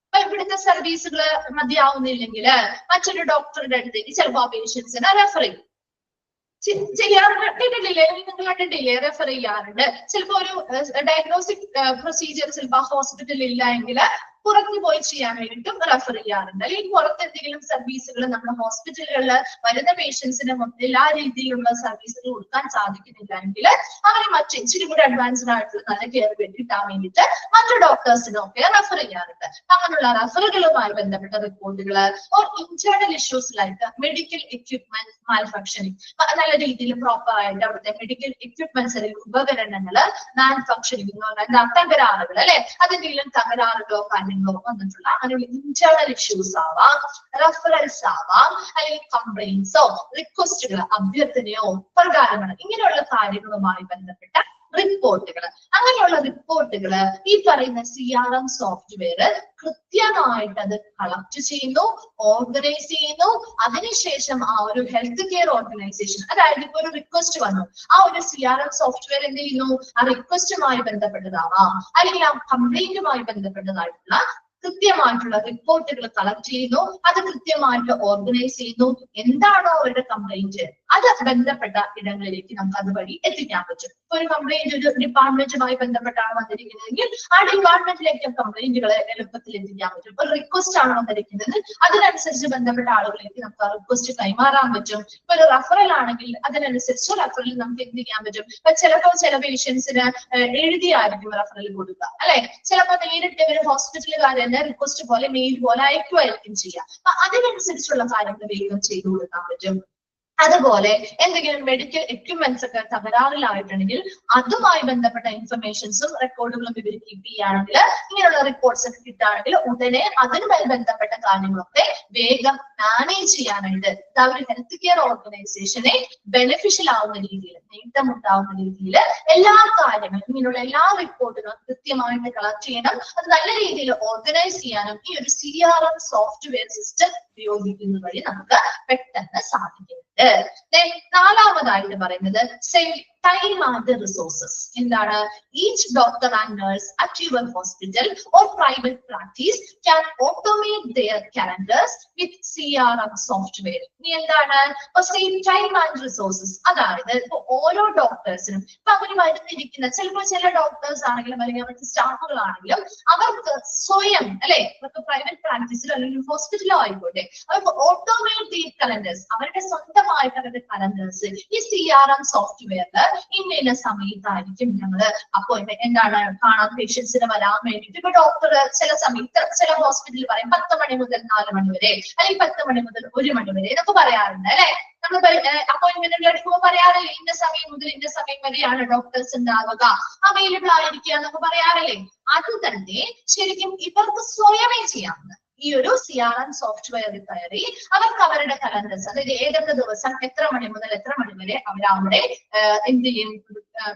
അപ്പൊ ഇവിടുത്തെ സർവീസുകൾ മതിയാവുന്നില്ലെങ്കിൽ മറ്റൊരു ഡോക്ടറുടെ അടുത്തേക്ക് ചിലപ്പോ പേഷ്യൻസിനെ റെഫർ ചെയ്യും. ചെയ്യാറുണ്ടില്ലേ? നിങ്ങൾ കണ്ടിട്ടില്ലേ? റെഫർ ചെയ്യാറുണ്ട്. ചിലപ്പോ ഒരു ഡയഗ്നോസ്റ്റിക് പ്രൊസീജിയർ ചിലപ്പോ ഹോസ്പിറ്റലിൽ ഇല്ല എങ്കിൽ പുറത്ത് പോയി ചെയ്യാൻ വേണ്ടിയിട്ടും റെഫർ ചെയ്യാറുണ്ട്. അല്ലെങ്കിൽ പുറത്ത് എന്തെങ്കിലും സർവീസുകൾ നമ്മുടെ ഹോസ്പിറ്റലുകളിൽ വരുന്ന പേഷ്യൻസിന് എല്ലാ രീതിയിലുള്ള സർവീസുകൾ കൊടുക്കാൻ സാധിക്കുന്നില്ല എങ്കിൽ അവരെ മറ്റു ഇച്ചിരി കൂടി അഡ്വാൻസ്ഡ് ആയിട്ടുള്ള നല്ല കെയർ കിട്ടാൻ വേണ്ടിയിട്ട് മറ്റു ഡോക്ടേഴ്സിനൊക്കെ റെഫർ ചെയ്യാറുണ്ട്. അങ്ങനെയുള്ള റെഫറുകളുമായി ബന്ധപ്പെട്ട റിപ്പോർട്ടുകൾ or internal issues like medical equipment manufacturing, നല്ല രീതിയിൽ പ്രോപ്പർ ആയിട്ട് അവിടുത്തെ മെഡിക്കൽ എക്യുപ്മെന്റ്സ് അല്ലെങ്കിൽ ഉപകരണങ്ങൾ മാനുഫാക്ചറിങ് തകരാറുകൾ അല്ലെ, അതെന്തെങ്കിലും തകരാറുകളോ വന്നിട്ടുള്ള അങ്ങനെയുള്ള ഇന്റേണൽ ഇഷ്യൂസ് ആവാം, റെഫറൻസ് ആവാം, അല്ലെങ്കിൽ കംപ്ലൈന്റ്സോ റിക്വസ്റ്റുകൾ അഭ്യർത്ഥനയോ പ്രകാരമാണ് ഇങ്ങനെയുള്ള കാര്യങ്ങളുമായി ബന്ധപ്പെട്ട റിപ്പോർട്ടുകൾ. അങ്ങനെയുള്ള റിപ്പോർട്ടുകൾ ഈ പറയുന്ന CRM സോഫ്റ്റ്വെയർ കൃത്യമായിട്ട് അത് കളക്ട് ചെയ്യുന്നു, ഓർഗനൈസ് ചെയ്യുന്നു. അതിനുശേഷം ആ ഒരു ഹെൽത്ത് കെയർ ഓർഗനൈസേഷൻ, അതായത് ഇപ്പൊ ഒരു റിക്വസ്റ്റ് വന്നു, ആ ഒരു CRM സോഫ്റ്റ്വെയർ എന്ത് ചെയ്യുന്നു? ആ റിക്വസ്റ്റുമായി ബന്ധപ്പെട്ടതാവാം അല്ലെങ്കിൽ ആ കംപ്ലൈന്റുമായി ബന്ധപ്പെട്ടതായിട്ടുള്ള കൃത്യമായിട്ടുള്ള റിപ്പോർട്ടുകൾ കളക്ട് ചെയ്യുന്നു, അത് കൃത്യമായിട്ട് ഓർഗനൈസ് ചെയ്യുന്നു. എന്താണോ അവരുടെ കംപ്ലൈന്റ് അത് ബന്ധപ്പെട്ട ഇടങ്ങളിലേക്ക് നമുക്ക് അതുവഴി എത്തിക്കാൻ പറ്റും. ഇപ്പൊ ഒരു കംപ്ലൈന്റ് ഒരു ഡിപ്പാർട്ട്മെന്റുമായി ബന്ധപ്പെട്ടാണ് വന്നിരിക്കുന്നതെങ്കിൽ ആ ഡിപ്പാർട്ട്മെന്റിലേക്ക് കംപ്ലൈന്റുകളെ എളുപ്പത്തിൽ എത്തിക്കാൻ പറ്റും. ഇപ്പൊ റിക്വസ്റ്റ് ആണ് വന്നിരിക്കുന്നത്, അതിനനുസരിച്ച് ബന്ധപ്പെട്ട ആളുകളിലേക്ക് നമുക്ക് ആ റിക്വസ്റ്റ് കൈമാറാൻ പറ്റും. ഇപ്പൊ ഒരു റെഫറൽ ആണെങ്കിൽ അതിനനുസരിച്ച് റെഫറൽ നമുക്ക് എന്ത് ചെയ്യാൻ പറ്റും? ഇപ്പൊ ചിലപ്പോൾ ചില പേഷ്യൻസിന് എഴുതിയായിരിക്കും റെഫറൽ കൊടുക്കുക അല്ലെ, ചിലപ്പോൾ നേരിട്ട് ഇവർ ഹോസ്പിറ്റലുകാരെ റിക്വസ്റ്റ് പോലെ മെയിൽ പോലെ അയക്കുമായിരിക്കും ചെയ്യുക. അപ്പൊ അതിനനുസരിച്ചുള്ള കാര്യങ്ങൾ വേഗം ചെയ്തു കൊടുക്കാൻ പറ്റും. അതുപോലെ എന്തെങ്കിലും മെഡിക്കൽ എക്യുപ്മെന്റ്സ് ഒക്കെ തകരാറിലായിട്ടുണ്ടെങ്കിൽ അതുമായി ബന്ധപ്പെട്ട ഇൻഫർമേഷൻസും റെക്കോർഡുകളും ഇവർ കീപ്പ് ചെയ്യുകയാണെങ്കിൽ ഇങ്ങനെയുള്ള റിപ്പോർട്ട്സ് ഒക്കെ കിട്ടുകയാണെങ്കിൽ ഉടനെ അതിനുമായി ബന്ധപ്പെട്ട കാര്യങ്ങളൊക്കെ വേഗം മാനേജ് ചെയ്യാനായിട്ട് ആ ഒരു ഹെൽത്ത് കെയർ ഓർഗനൈസേഷനെ ബെനിഫിഷ്യൽ ആവുന്ന രീതിയിൽ, നേട്ടമുണ്ടാവുന്ന രീതിയിൽ എല്ലാ കാര്യങ്ങളും ഇങ്ങനെയുള്ള എല്ലാ റിപ്പോർട്ടുകളും കൃത്യമായിട്ട് കളക്ട് ചെയ്യണം. അത് നല്ല രീതിയിൽ ഓർഗനൈസ് ചെയ്യാനും ഈ ഒരു CRM സോഫ്റ്റ്വെയർ സിസ്റ്റം ഉപയോഗിക്കുന്നത് വഴി നമുക്ക് പെട്ടെന്ന് സാധിക്കും. നാലാമതായിട്ട് പറയുന്നത് സേവ് ടൈം ആൻഡ് റിസോഴ്സസ്. എന്താണ്? Each doctor and nurse at your hospital or private practice can automate their calendars with CRM software. ഇനി എന്താണ്? സേവ് ടൈം ആൻഡ് റിസോഴ്സസ്, അതായത് ഇപ്പൊ ഓരോ ഡോക്ടേഴ്സിനും ഇപ്പൊ അവര് വരുന്നിരിക്കുന്ന ചിലപ്പോൾ ചില ഡോക്ടേഴ്സ് ആണെങ്കിലും അല്ലെങ്കിൽ അവർക്ക് സ്റ്റാഫുകളാണെങ്കിലും അവർക്ക് സ്വയം അല്ലെ, ഇപ്പൊ പ്രൈവറ്റ് പ്രാക്ടീസിലോ അല്ലെങ്കിൽ ഹോസ്പിറ്റലോ ആയിക്കോട്ടെ, അവർക്ക് ഓട്ടോമേറ്റ് ദി കലണ്ടേഴ്സ്, അവരുടെ സ്വന്തമായിട്ട് അവരുടെ കലണ്ടേഴ്സ് ഈ CRM സോഫ്റ്റ്വെയറിൽ ഇന്ന സമയത്തായിരിക്കും ഞങ്ങള് അപ്പോയിന്റ്മെന്റ് എന്താണ് കാണാൻ പേഷ്യൻസിന് വരാൻ വേണ്ടിയിട്ട്. ഇപ്പൊ ഡോക്ടർ ചില സമയത്ത് ചില ഹോസ്പിറ്റലിൽ പറയും 10 മണി മുതൽ 4 മണി വരെ അല്ലെങ്കിൽ 10 മണി മുതൽ 1 മണി വരെ എന്നൊക്കെ പറയാറുണ്ട് അല്ലെ. നമ്മൾ അപ്പോയിന്റ്മെന്റ് എടുക്കുമ്പോൾ പറയാറില്ലേ, ഇന്ന സമയം മുതൽ ഇന്ന സമയം വരെയാണ് ഡോക്ടേഴ്സ് ഉണ്ടാവുക, അവൈലബിൾ ആയിരിക്കുക എന്നൊക്കെ പറയാറില്ലേ. അത് തന്നെ ശരിക്കും ഇവർക്ക് സ്വയമേ ചെയ്യാവുന്നത് ഈ ഒരു CRM സോഫ്റ്റ്വെയറിൽ കയറി അവർക്ക് അവരുടെ കലണ്ടേഴ്സ്, അതായത് ഏതൊക്കെ ദിവസം എത്ര മണി മുതൽ എത്ര മണി വരെ അവരവിടെ എന്ത് ചെയ്യും,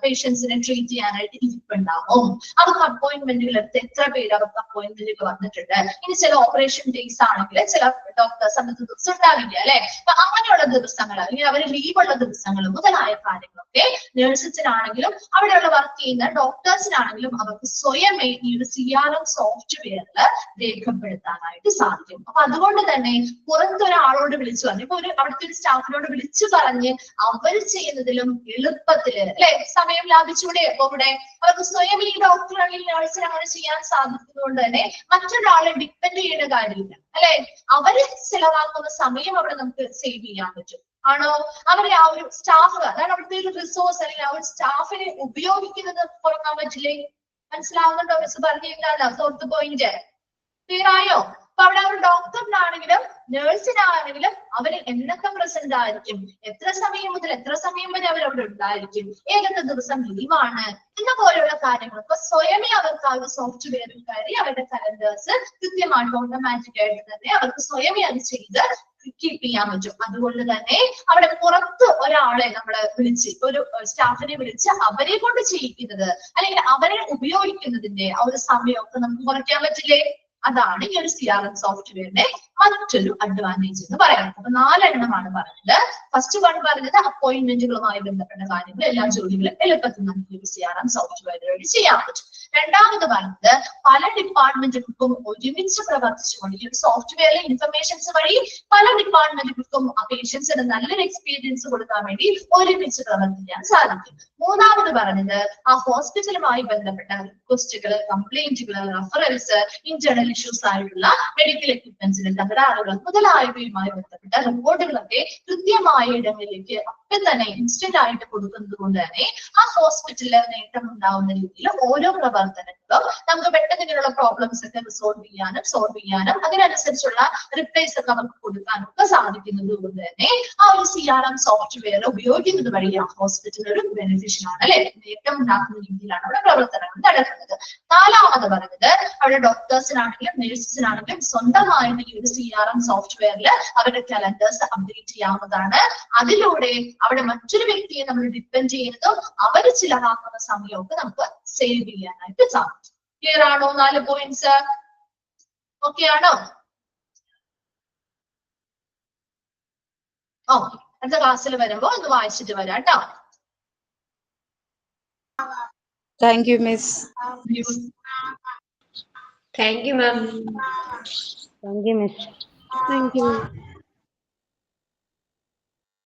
പേഷ്യൻസിനെ ട്രീറ്റ് ചെയ്യാനായിട്ട് ഇരിപ്പുണ്ടാവും. അവർക്ക് അപ്പോയിന്റ്മെന്റുകൾ എടുത്ത് എത്ര പേര് അവർക്ക് അപ്പോയിന്റ്മെന്റുകൾ വന്നിട്ടുണ്ട്. ഇനി ചില ഓപ്പറേഷൻ ഡേയ്സ് ആണെങ്കിൽ ചില ഡോക്ടേഴ്സ് അന്നത്തെ ദിവസം ഉണ്ടാവില്ല അല്ലെ. അപ്പൊ അങ്ങനെയുള്ള ദിവസങ്ങൾ അല്ലെങ്കിൽ അവർ ലീവുള്ള ദിവസങ്ങൾ മുതലായ കാര്യങ്ങളൊക്കെ നഴ്സസിനാണെങ്കിലും അവിടെയുള്ള വർക്ക് ചെയ്യുന്ന ഡോക്ടേഴ്സിനാണെങ്കിലും അവർക്ക് സ്വയമേ ഈ ഒരു CRM സോഫ്റ്റ്വെയറിൽ രേഖപ്പെടുത്താനായിട്ട് സാധിക്കും. അപ്പൊ അതുകൊണ്ട് തന്നെ പുറത്തൊരാളോട് വിളിച്ചു പറഞ്ഞു, ഇപ്പൊ അവിടുത്തെ ഒരു സ്റ്റാഫിനോട് വിളിച്ചു പറഞ്ഞ് അവർ ചെയ്യുന്നതിലും എളുപ്പത്തില് അല്ലെ സമയം ലാഭിച്ചൂടെ. അപ്പൊ ഇവിടെ അവർക്ക് സ്വയം ഈ ഡോക്ടർ അല്ലെങ്കിൽ നഴ്സിന് അങ്ങനെ ചെയ്യാൻ സാധിക്കുന്നതുകൊണ്ട് തന്നെ മറ്റൊരാളെ ഡിപ്പെൻഡ് ചെയ്യേണ്ട കാര്യമില്ല അല്ലെ. അവര് ചെലവാക്കുന്ന സമയം അവിടെ നമുക്ക് സേവ് ചെയ്യാൻ പറ്റും. ആണോ? അവരെ ആ ഒരു സ്റ്റാഫ്, അതാണ് അവിടുത്തെ ഒരു റിസോഴ്സ് അല്ലെങ്കിൽ ആ ഒരു സ്റ്റാഫിനെ ഉപയോഗിക്കുന്നത് കുറക്കാൻ പറ്റില്ലേ? മനസ്സിലാവുന്നുണ്ടോ മിസ് പറഞ്ഞില്ല? ഫോർത്ത് പോയിന്റ് ക്ലിയർ ആയോ? അപ്പൊ അവിടെ ഒരു ഡോക്ടറിനാണെങ്കിലും നഴ്സിനാണെങ്കിലും അവര് എന്നൊക്കെ പ്രസന്റ് ആയിരിക്കും, എത്ര സമയം മുതൽ എത്ര സമയം വരെ അവരവിടെ ഉണ്ടായിരിക്കും, ഏതൊക്കെ ദിവസം ലീവാണ് എന്ന പോലെയുള്ള കാര്യങ്ങൾ ഇപ്പൊ സ്വയമേ അവർക്ക് ആ ഒരു സോഫ്റ്റ്വെയറിൽ കയറി അവരുടെ കലണ്ടേഴ്സ് കൃത്യമായിട്ട് ഓട്ടോമാറ്റിക് ആയിട്ട് തന്നെ അവർക്ക് സ്വയമേ അത് ചെയ്ത് കീപ്പ് ചെയ്യാൻ പറ്റും. അതുകൊണ്ട് തന്നെ അവിടെ പുറത്ത് ഒരാളെ നമ്മള് വിളിച്ച് ഒരു സ്റ്റാഫിനെ വിളിച്ച് അവരെ കൊണ്ട് ചെയ്യിക്കുന്നത് അല്ലെങ്കിൽ അവരെ ഉപയോഗിക്കുന്നതിന്റെ ആ ഒരു സമയമൊക്കെ നമുക്ക് കുറയ്ക്കാൻ പറ്റില്ലേ? അതാണ് ഈ ഒരു CRM സോഫ്റ്റ്വെയറിന്റെ മറ്റൊരു അഡ്വാൻറ്റേജ് എന്ന് പറയുന്നത്. അപ്പൊ 4 എണ്ണമാണ് പറഞ്ഞത്. ഫസ്റ്റ് വൺ പറഞ്ഞത് അപ്പോയിന്റ്മെന്റുകളുമായി ബന്ധപ്പെട്ട കാര്യങ്ങൾ എല്ലാ ജോലികളും എളുപ്പത്തിൽ നമുക്ക് ഒരു CRM സോഫ്റ്റ്വെയർ വഴി ചെയ്യാൻ പറ്റും. രണ്ടാമത് പറഞ്ഞത് പല ഡിപ്പാർട്ട്മെന്റുകൾക്കും ഒരുമിച്ച് പ്രവർത്തിച്ചുകൊണ്ട് ഈ ഒരു സോഫ്റ്റ്വെയറിലെ ഇൻഫർമേഷൻസ് വഴി പല ഡിപ്പാർട്ട്മെന്റുകൾക്കും ആ പേഷ്യൻസിന് നല്ലൊരു എക്സ്പീരിയൻസ് കൊടുക്കാൻ വേണ്ടി ഒരുമിച്ച് പ്രവർത്തിക്കാൻ സാധിക്കും. മൂന്നാമത് പറഞ്ഞത് ആ ഹോസ്പിറ്റലുമായി ബന്ധപ്പെട്ട റിക്വസ്റ്റുകൾ, കംപ്ലൈന്റുകൾ, റെഫറൻസ്, ഇന്റേണൽ ഇഷ്യൂസ് ആയിട്ടുള്ള മെഡിക്കൽ എക്യുപ്മെന്റ്സിന്റെ തകരാറുകൾ മുതലായവയുമായി ബന്ധപ്പെട്ട റിപ്പോർട്ടുകളൊക്കെ കൃത്യമായ ഇടങ്ങളിലേക്ക് അപ്പം തന്നെ ഇൻസ്റ്റന്റ് ആയിട്ട് കൊടുക്കുന്നത് കൊണ്ട് തന്നെ ആ ഹോസ്പിറ്റലിൽ നേട്ടം ഉണ്ടാവുന്ന രീതിയിൽ ഓരോ പ്രവർത്തനങ്ങളും നമുക്ക് പെട്ടെന്ന് ഇങ്ങനെയുള്ള പ്രോബ്ലംസ് ഒക്കെ സോൾവ് ചെയ്യാനും അതിനനുസരിച്ചുള്ള റിപ്ലൈസ് ഒക്കെ അവർക്ക് കൊടുക്കാനും ഒക്കെ സാധിക്കുന്നത് കൊണ്ട് തന്നെ ആ ഒരു CRM സോഫ്റ്റ്വെയർ ഉപയോഗിക്കുന്നത് വഴി ആ ഹോസ്പിറ്റലിന് ഒരു ബെനിഫിഷ്യൻ ആണ് അല്ലെ, നേട്ടം ഉണ്ടാക്കുന്ന രീതിയിലാണ് അവിടെ പ്രവർത്തനങ്ങൾ നടക്കുന്നത്. നാലാമത് പറഞ്ഞത് അവിടെ ഡോക്ടേഴ്സിനാണെങ്കിലും നഴ്സസിനാണെങ്കിലും സ്വന്തമായിട്ട് ഈ ഒരു CRM സോഫ്റ്റ്വെയറിൽ അവരുടെ കലണ്ടേഴ്സ് അപ്ഡേറ്റ് ചെയ്യാവുന്നതാണ്. അതിലൂടെ അവിടെ മറ്റൊരു വ്യക്തിയെ നമ്മൾ ഡിപ്പെൻഡ് ചെയ്യുന്നതും അവര് ചിലവാക്കുന്ന സമയമൊക്കെ നമുക്ക് സേവ് ചെയ്യാനായിട്ട് സാധിക്കും. ക്ലിയർ ആണോ? 4 പോയിന്റ്സ് ഓക്കെ ആണോ? ഓക്കെ, അടുത്ത ക്ലാസ്സിൽ വരുമ്പോ ഒന്ന് വായിച്ചിട്ട് വരാം കേട്ടോ. Thank you, Miss. Thank you, ma'am. Thank you, Miss. Thank you, ma'am.